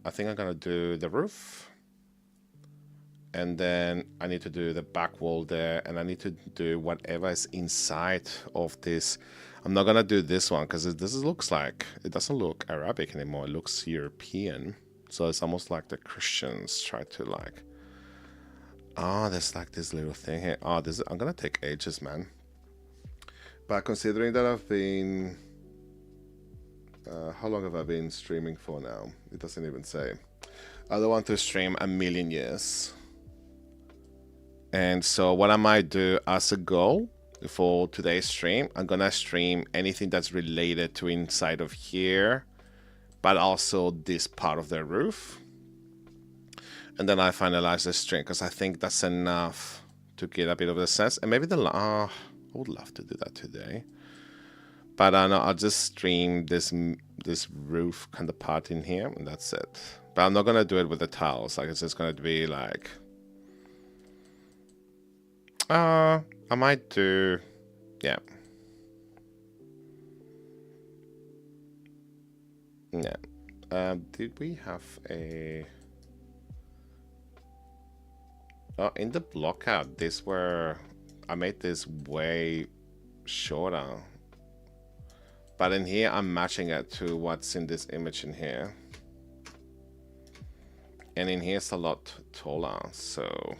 I think I'm gonna do the roof. And then I need to do the back wall there, and I need to do whatever is inside of this. I'm not gonna do this one because this looks like, it doesn't look Arabic anymore. It looks European. So it's almost like the Christians try to like, oh, there's like this little thing here. Oh, this, I'm gonna take ages, man. But considering that I've been, how long have I been streaming for now? It doesn't even say. I don't want to stream a million years. And so what I might do as a goal for today's stream, I'm gonna stream anything that's related to inside of here, but also this part of the roof. And then I finalize the stream, because I think that's enough to get a bit of a sense. And maybe I would love to do that today. But I know I'll just stream this roof kind of part in here, and that's it. But I'm not gonna do it with the tiles. Like, it's just gonna be like, I might do, yeah. Yeah. Did we have a... Oh, in the blockout, this where I made this way shorter. But in here, I'm matching it to what's in this image in here. And in here, it's a lot taller, so...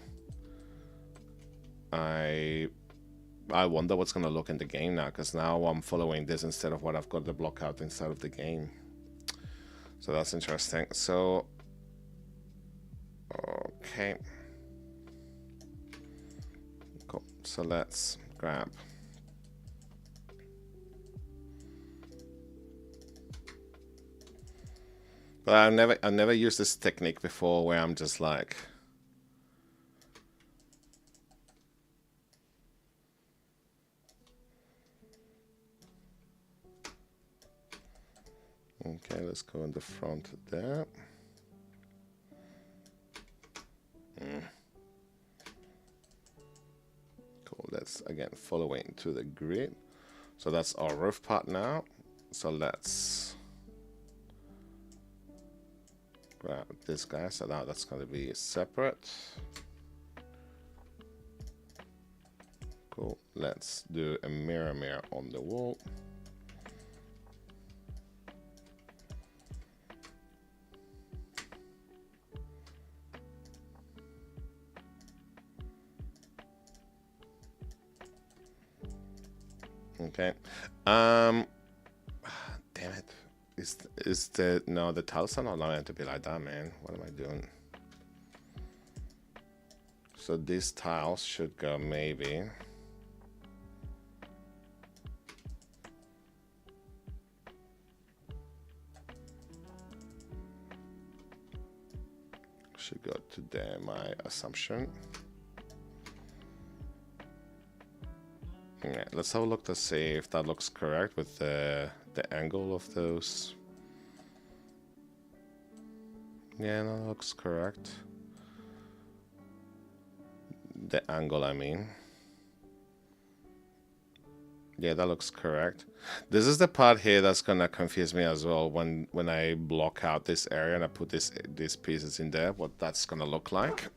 I wonder what's gonna look in the game now, because now I'm following this instead of what I've got the blockout inside of the game. So that's interesting. So okay, cool. So let's grab. But I've never used this technique before, where I'm just like, okay, let's go in the front there. Cool, let's again follow it into the grid. So that's our roof part now. So let's grab this guy. So now that's going to be separate. Cool, let's do a mirror on the wall. Okay. Damn it. Is the no, the tiles are not allowing to be like that, man. What am I doing? So these tiles should go maybe. Should go to there. my assumption. Yeah, let's have a look to see if that looks correct with the angle of those. Yeah, that looks correct. The angle, I mean. Yeah, that looks correct. This is the part here that's gonna confuse me as well when I block out this area and I put these pieces in there, what that's gonna look like.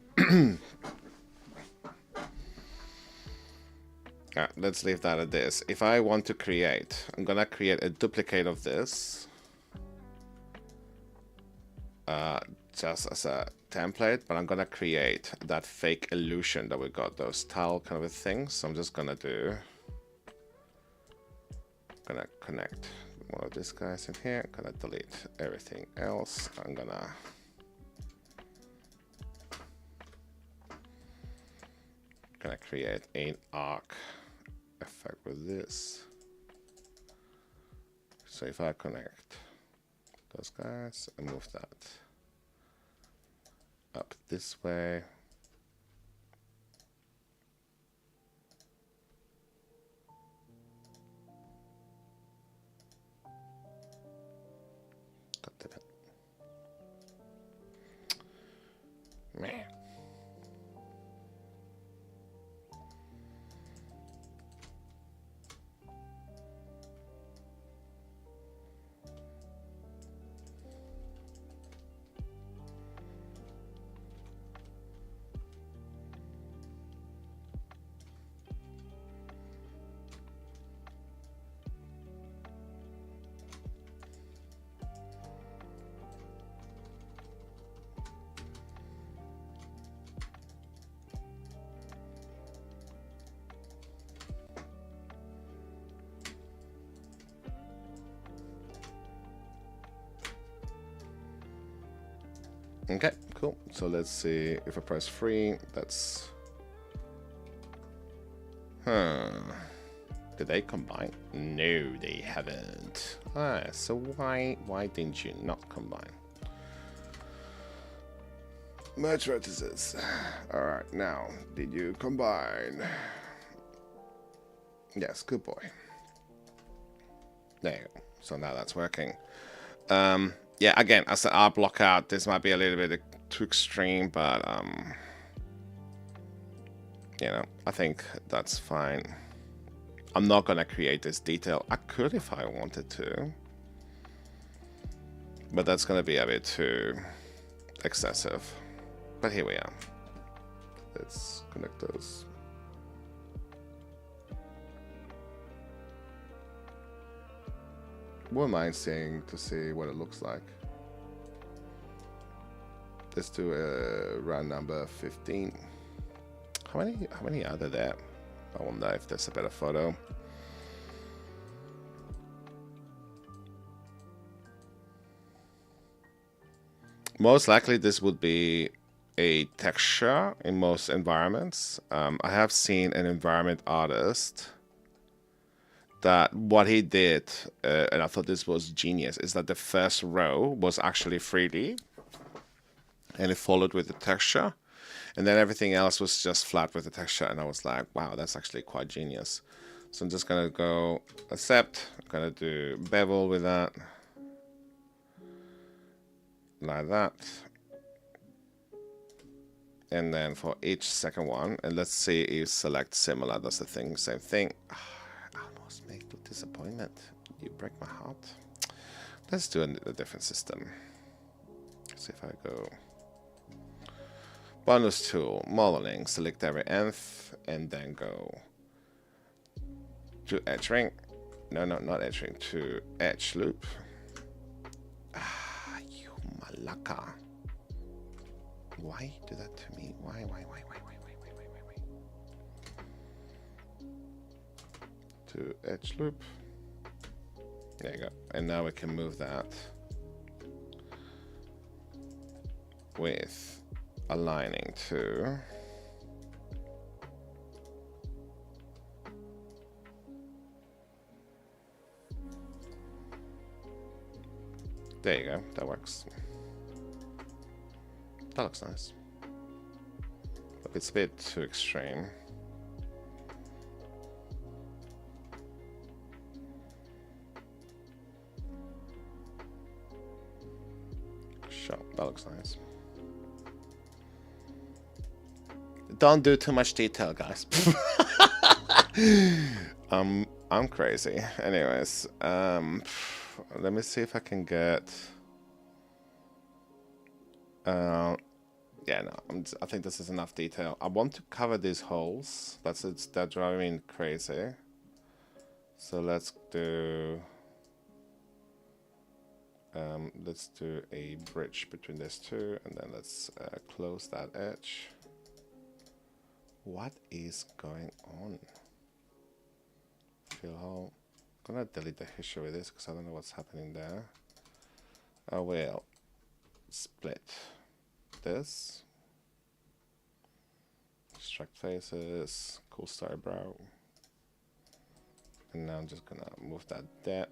Let's leave that at this. If I want to create, I'm gonna create a duplicate of this. Just as a template, but I'm gonna create that fake illusion that we got, those tile kind of things. So I'm just gonna connect one of these guys in here. I'm gonna delete everything else. I'm gonna create an arc effect with this. So if I connect those guys and move that up this way, man. Okay, cool. So let's see if I press 3, that's... Did they combine? No, they haven't. So why didn't you not combine? Merge vertices. Alright, now, did you combine? Yes, good boy. There you go. So now that's working. Yeah, again, as our blockout, this might be a little bit too extreme, but you know, I think that's fine. I'm not gonna create this detail. I could if I wanted to, but that's gonna be a bit too excessive. But here we are. Let's connect those. Wouldn't mind seeing to see what it looks like. Let's do a round number 15. How many are there? I wonder if there's a better photo. Most likely this would be a texture in most environments. I have seen an environment artist that what he did, and I thought this was genius, is that the first row was actually 3D and it followed with the texture, and then everything else was just flat with the texture, and I was like, wow, that's actually quite genius. So I'm just gonna go accept, I'm gonna do bevel with that, like that, and then for each second one, and let's see if select similar does the thing, same thing. Make the disappointment. You break my heart. Let's do a different system. See if I go bonus tool, modeling, select every nth, and then go to edge ring. No, not edge ring, to edge loop. You malaka. Why do that to me? Why? To edge loop. There you go. And now we can move that with aligning to there you go. That works. That looks nice. It's a bit too extreme. Sure, that looks nice. Don't do too much detail, guys. I'm crazy. Anyways, let me see if I can get. Yeah, no, I think this is enough detail. I want to cover these holes. That's driving me crazy. So let's do a bridge between these two, and then let's close that edge. What is going on? Fill hole. I'm gonna delete the history with this because I don't know what's happening there. I will split this. Extract faces. Cool star brow. And now I'm just gonna move that there.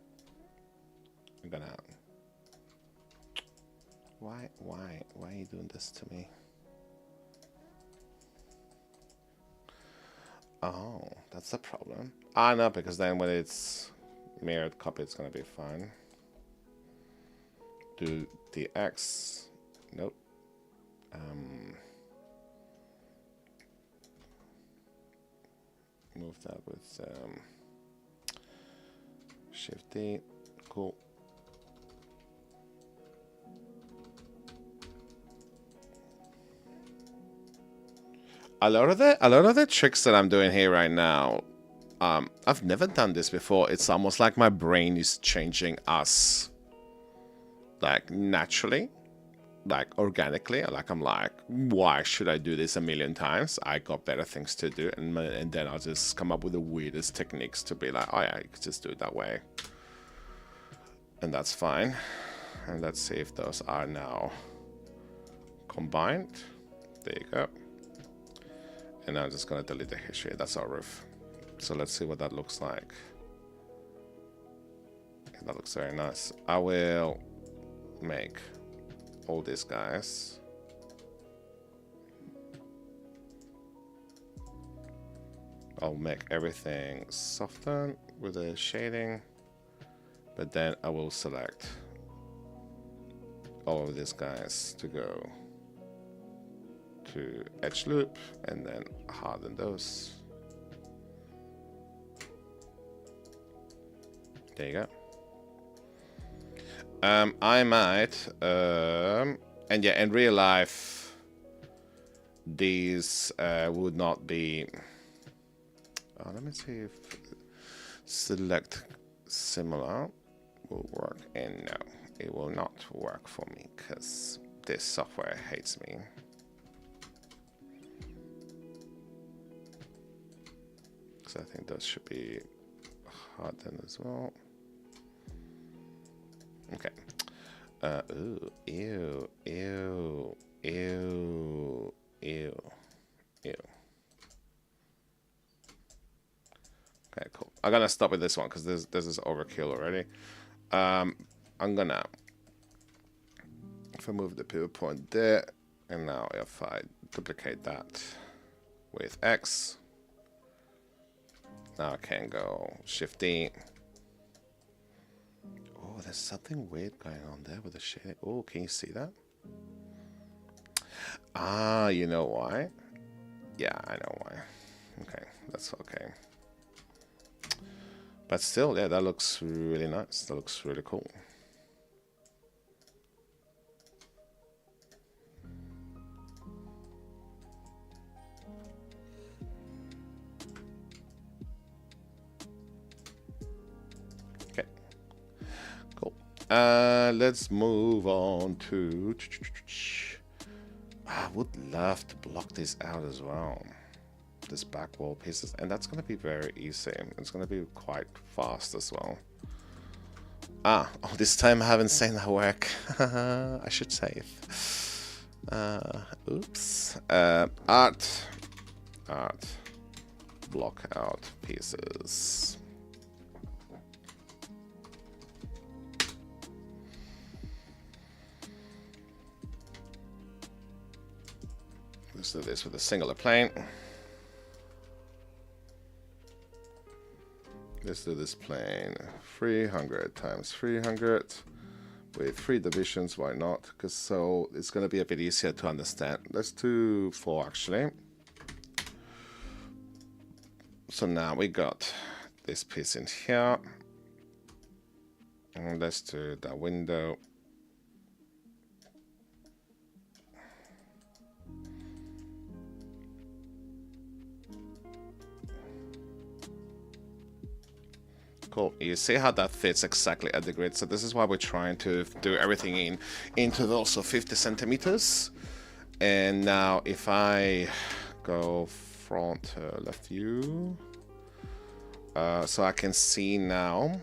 I'm gonna. Why are you doing this to me? Oh, that's the problem. Ah, no, because then when it's mirrored copy, it's gonna be fine. Do the X. Nope. Move that with Shift D. Cool. A lot of the tricks that I'm doing here right now, I've never done this before. It's almost like my brain is changing us, like naturally, like organically. Like I'm like, why should I do this a million times? I got better things to do, and then I'll just come up with the weirdest techniques to be like, oh yeah, you could just do it that way, and that's fine. And let's see if those are now combined. There you go. And I'm just gonna delete the history. That's our roof. So let's see what that looks like. And that looks very nice. I will make all these guys. I'll make everything soften with the shading, but then I will select all of these guys to go to edge loop and then harden those. There you go. I might and yeah, in real life these would not be let me see if select similar will work, and no, it will not work for me because this software hates me. So I think those should be hardened as well. Okay. Ooh, ew, ew, ew, ew, ew. Okay, cool. I'm gonna stop with this one because this is overkill already. I'm gonna, if I move the pivot point there, and now if I duplicate that with X, now I can go Shift D. Oh, there's something weird going on there with the shading. Oh, can you see that? Ah, you know why? Yeah, I know why. Okay, that's okay. But still, yeah, that looks really nice. That looks really cool. Okay, cool. Let's move on to... I would love to block this out as well. This back wall pieces, and that's going to be very easy. It's going to be quite fast as well. Oh, this time I haven't seen that work. I should save. Oops. Art, block out pieces. Let's do this with a singular plane. Let's do this plane 300 times 300 with 3 divisions. Why not? Because so it's going to be a bit easier to understand. Let's do 4 actually. So now we got this piece in here. And let's do that window. Cool. You see how that fits exactly at the grid. So this is why we're trying to do everything into those 50 centimeters. And now if I go front left view, so I can see now.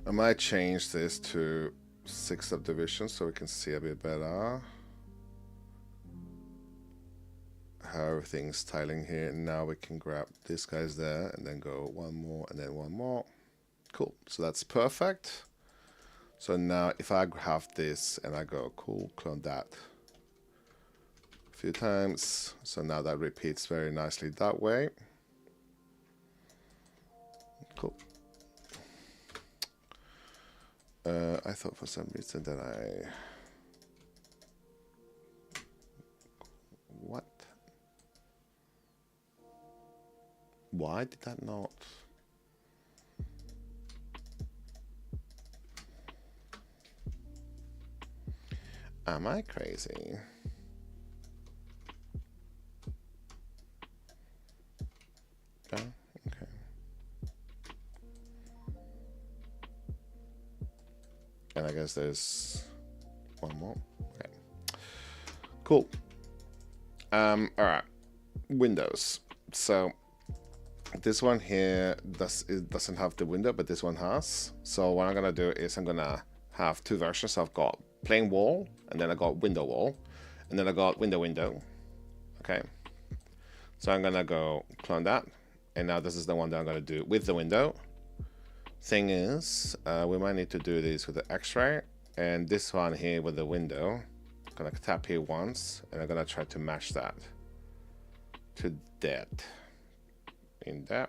I might change this to 6 subdivisions so we can see a bit better how everything's tiling here. And now we can grab this guy's there and then go 1 more and then 1 more. Cool. So that's perfect. So now if I have this and I go cool, clone that a few times. So now that repeats very nicely that way. Cool. I thought for some reason that what? Why did that not? Am I crazy? Oh, okay. And I guess there's 1 more. Okay. Cool. All right. Windows. So this one here doesn't have the window, but this one has. So what I'm gonna do is I'm gonna have 2 versions. I've got plain wall, and then I got window wall, and then I got window. Okay. So I'm gonna go clone that, and now this is the one that I'm gonna do with the window. Thing is, we might need to do this with the X-ray, and this one here with the window. I'm gonna tap here once, and I'm gonna try to match that to that. In there.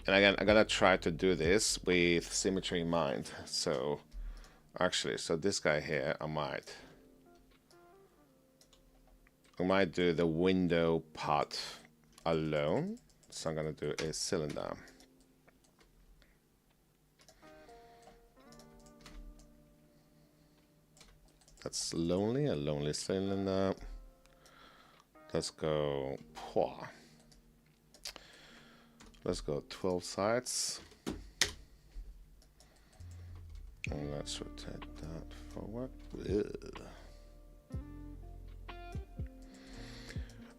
And again, I'm gonna try to do this with symmetry in mind. So actually, so this guy here, I might do the window part alone. So I'm gonna do a cylinder. That's lonely, a lonely cylinder. Let's go. Let's go 12 sides. And let's rotate that forward.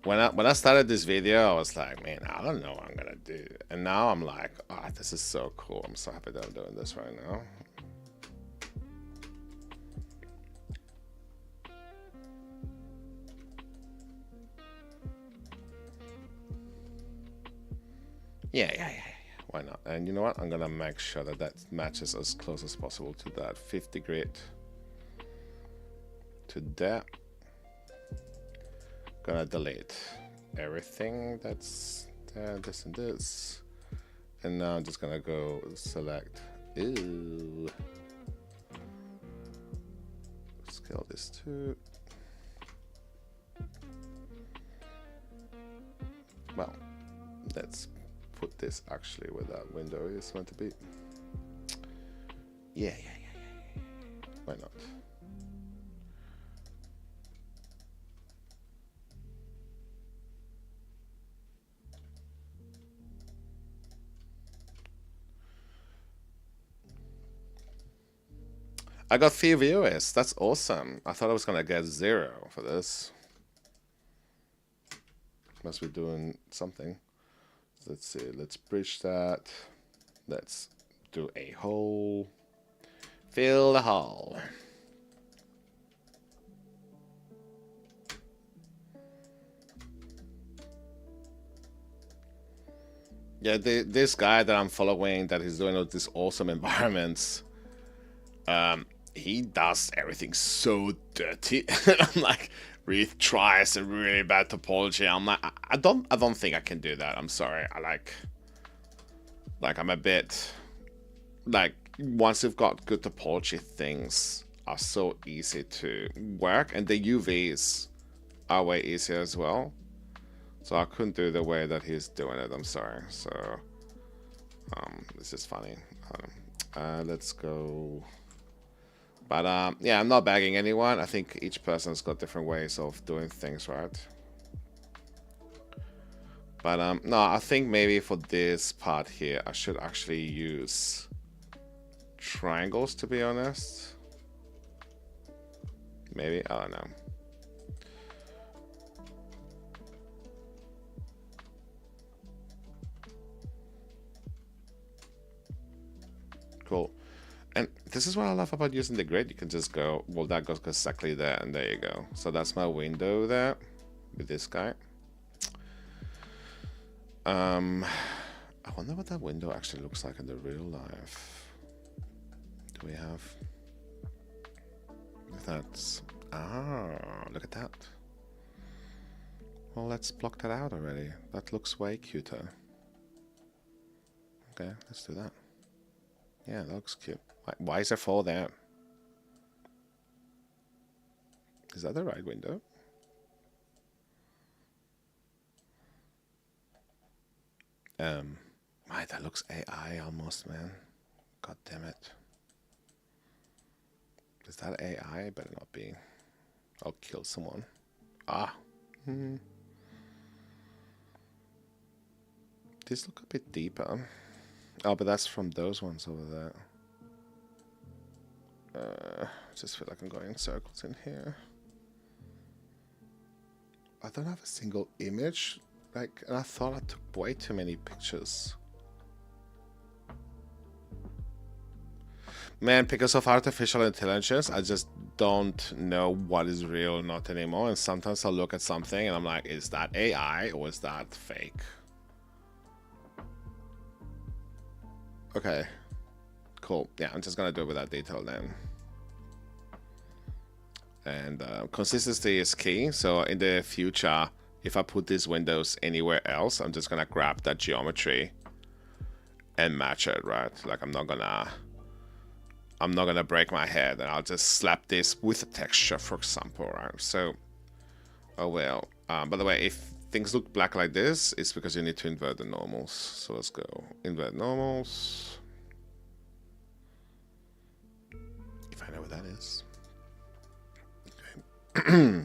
When I started this video, I was like, man, I don't know what I'm gonna do. And now I'm like, ah, this is so cool. I'm so happy that I'm doing this right now. Yeah. Why not? And you know what? I'm gonna make sure that that matches as close as possible to that 50 grid. To that. Gonna delete everything that's there, this and this. And now I'm just gonna go select. Ew. Scale this too. Well, let's put this actually where that window is meant to be. Yeah. Why not? I got 3 viewers. That's awesome. I thought I was gonna get 0 for this. Must be doing something. Let's see, let's bridge that. Let's do a hole. Fill the hole. Yeah, this guy that I'm following that he's doing all these awesome environments. he does everything so dirty. I'm like, really tries a really bad topology. I'm like, I don't think I can do that. I'm sorry. I like I'm a bit like, once you've got good topology, things are so easy to work, and the UVs are way easier as well. So I couldn't do the way that he's doing it. I'm sorry. So this is funny. Let's go. But yeah, I'm not bagging anyone. I think each person's got different ways of doing things, right? But no, I think maybe for this part here, I should actually use triangles, to be honest. Maybe, I don't know. Cool. And this is what I love about using the grid. You can just go, well, that goes exactly there, and there you go. So that's my window there with this guy. I wonder what that window actually looks like in the real life. Do we have? That's, look at that. Well, let's block that out already. That looks way cuter. Okay, let's do that. Yeah, that looks cute. Why is there 4 there? Is that the right window? That looks AI almost, man. God damn it. Is that AI? Better not be. I'll kill someone. These look a bit deeper. Oh, but that's from those ones over there. Just feel like I'm going in circles in here. I don't have a single image. Like, and I thought I took way too many pictures. Man, because of artificial intelligence, I just don't know what is real or not anymore. And sometimes I'll look at something and I'm like, is that AI or is that fake? Okay, cool. Yeah, I'm just gonna do it without detail then. And consistency is key. So in the future, if I put these windows anywhere else, I'm just gonna grab that geometry and match it, right? Like I'm not gonna break my head, and I'll just slap this with a texture, for example, right? So, oh well. By the way, if things look black like this, it's because you need to invert the normals. So let's go invert normals. If I know what that is. Okay.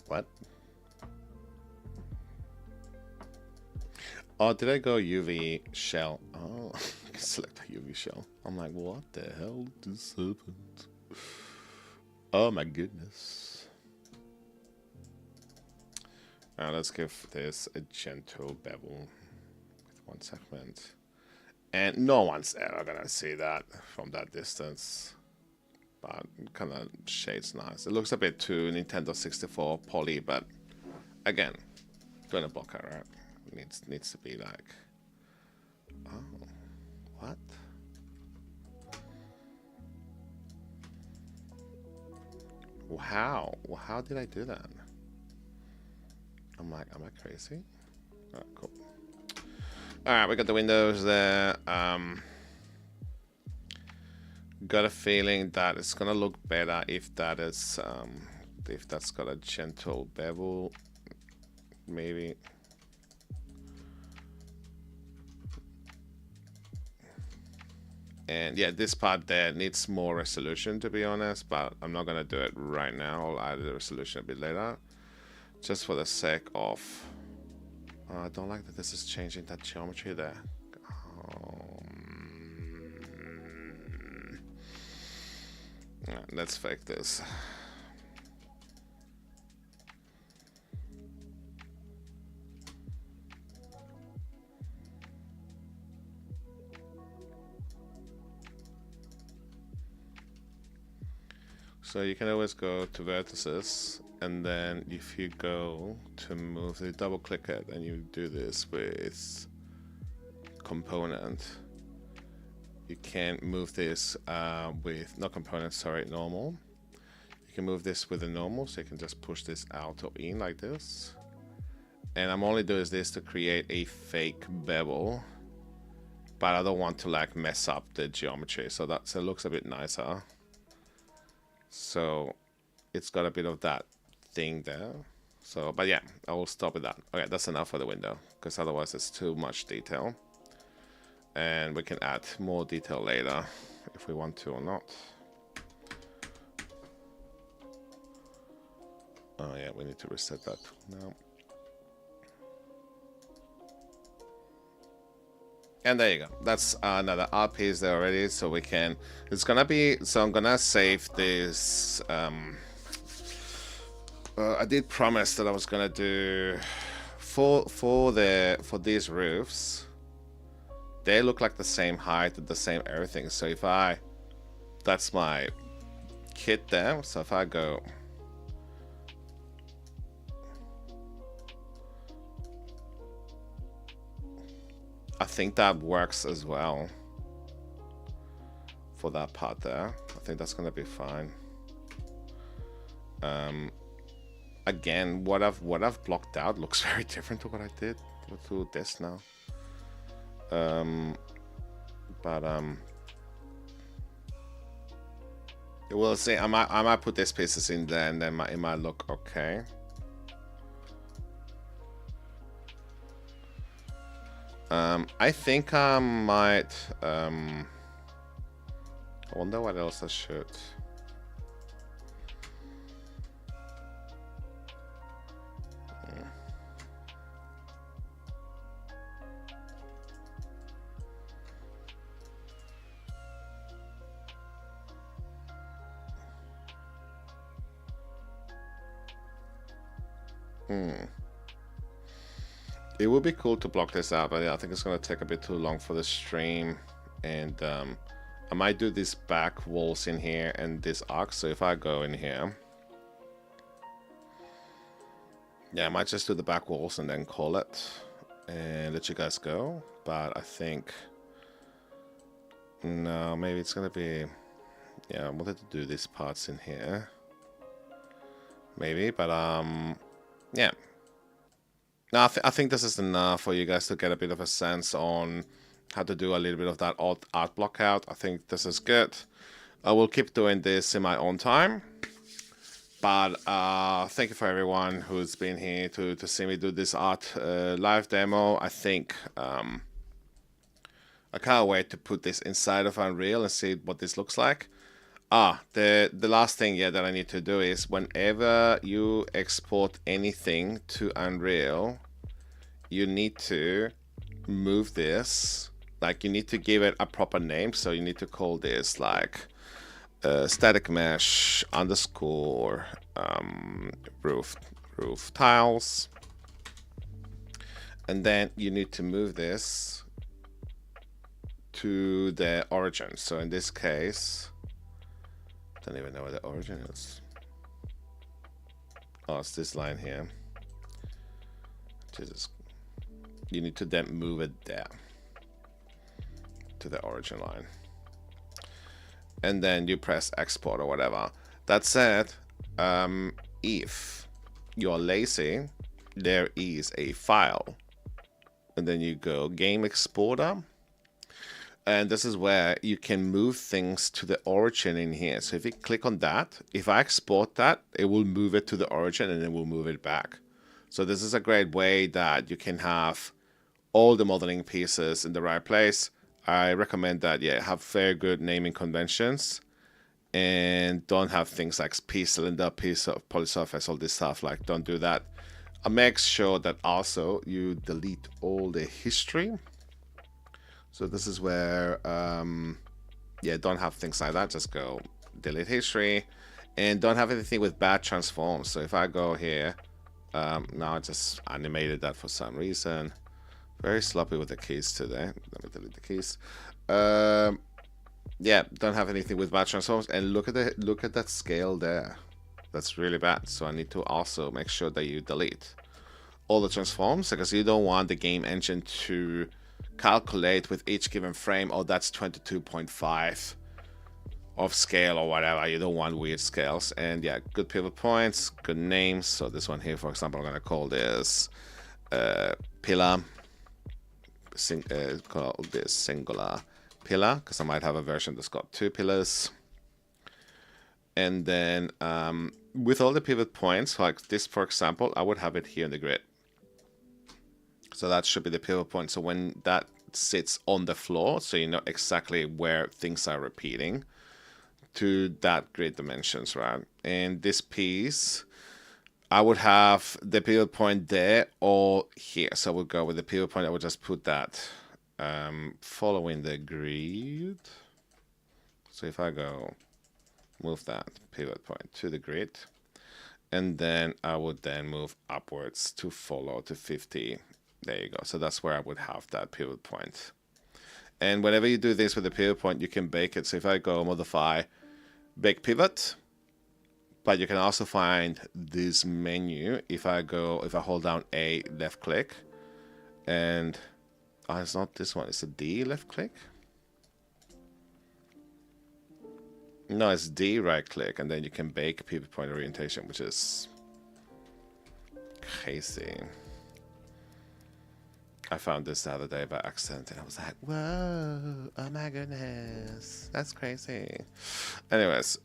What? Oh, did I go UV shell? Oh, select a UV shell. I'm like, what the hell just happened? Oh my goodness. Now let's give this a gentle bevel with 1 segment. And no one's ever gonna see that from that distance. But kind of shades nice. It looks a bit too Nintendo 64 poly, but again, doing a Blockout, right? Needs to be like, oh, what? How did I do that? I'm like, am I crazy? Oh, cool. All right, we got the windows there. Got a feeling that it's gonna look better if that is if that's got a gentle bevel, maybe. And yeah, this part there needs more resolution, to be honest, but I'm not gonna do it right now. I'll add the resolution a bit later, just for the sake of... I don't like that this is changing that geometry there. Let's fake this. So you can always go to vertices, and then if you go to move, you double click it, and you do this with component. You can move this with, not component, sorry, normal. You can move this with a normal, so you can just push this out or in like this. And I'm only doing this to create a fake bevel, but I don't want to like mess up the geometry, so that it looks a bit nicer. So it's got a bit of that thing there. So, but yeah, I will stop with that. Okay, that's enough for the window, because otherwise it's too much detail. And we can add more detail later if we want to or not. Oh yeah, we need to reset that now. And there you go. That's another art piece there already. So we can, it's gonna be, so I'm gonna save this. I did promise that I was gonna do for these roofs. They look like the same height and the same everything. So if I, that's my kit there. So if I go, I think that works as well for that part there. I think that's gonna be fine. Again, what I've blocked out looks very different to what I did to this now. We'll see. I might put these pieces in there, and then it might look okay. I think I might. I wonder what else I should. It would be cool to block this out, but yeah, I think it's going to take a bit too long for the stream. And I might do these back walls in here and this arc. So if I go in here, yeah, I might just do the back walls and then call it and let you guys go. But I think, no, maybe it's going to be, yeah, I wanted to do these parts in here. Maybe, but yeah. Now, I think this is enough for you guys to get a bit of a sense on how to do a little bit of that art block out. I think this is good. I will keep doing this in my own time. But thank you for everyone who's been here to see me do this art live demo. I think I can't wait to put this inside of Unreal and see what this looks like. The last thing that I need to do is whenever you export anything to Unreal, you need to move this, like you need to give it a proper name. So you need to call this like static mesh underscore roof tiles, and then you need to move this to the origin. So in this case, don't even know where the origin is. Oh, it's this line here. Jesus. You need to then move it there to the origin line. And then you press export or whatever. That said, if you're lazy, there is a file. And then you go game exporter. And this is where you can move things to the origin in here. So if you click on that, if I export that, it will move it to the origin and then we'll move it back. So this is a great way that you can have all the modeling pieces in the right place. I recommend that, yeah, have very good naming conventions and don't have things like P cylinder, P polysurface, all this stuff. Like, don't do that. Make sure that also you delete all the history. So this is where, yeah, don't have things like that. Just go delete history and don't have anything with bad transforms. So if I go here, now I just animated that for some reason. Very sloppy with the keys today. Let me delete the keys. Yeah, don't have anything with bad transforms. And look at that scale there. That's really bad. So I need to also make sure that you delete all the transforms, because you don't want the game engine to calculate with each given frame. Oh, that's 22.5 of scale or whatever. You don't want weird scales. And yeah, good pivot points, good names. So this one here, for example, I'm gonna call this pillar. Call this singular pillar, because I might have a version that's got 2 pillars. And then with all the pivot points, like this, for example, I would have it here in the grid. So that should be the pivot point. So when that sits on the floor, so you know exactly where things are repeating to that grid dimensions, right? And this piece, I would have the pivot point there or here. So we'll go with the pivot point. I would just put that following the grid. So if I go move that pivot point to the grid, and then I would then move upwards to follow to 50. There you go. So that's where I would have that pivot point. And whenever you do this with the pivot point, you can bake it. So if I go modify, bake pivot, but you can also find this menu if I hold down A, left click, and it's not this one, it's a D, left click. No, it's D, right click, and then you can bake pivot point orientation, which is crazy. I found this the other day by accident, and I was like, whoa, oh my goodness, that's crazy. Anyways,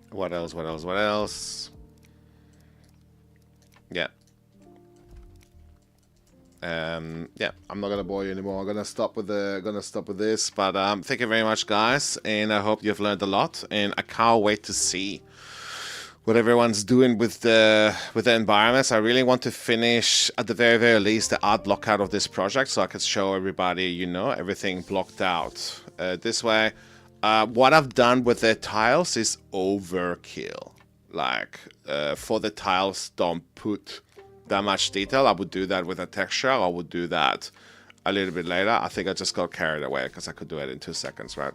what else? Yeah. Yeah, I'm not gonna bore you anymore. I'm gonna stop with this. But thank you very much, guys, and I hope you've learned a lot. And I can't wait to see what everyone's doing with the environments. I really want to finish at the very least the art blockout of this project, so I can show everybody, you know, everything blocked out. This way, what I've done with the tiles is overkill. Like for the tiles, don't put that much detail. I would do that with a texture. I would do that a little bit later. I think I just got carried away because I could do it in 2 seconds, right?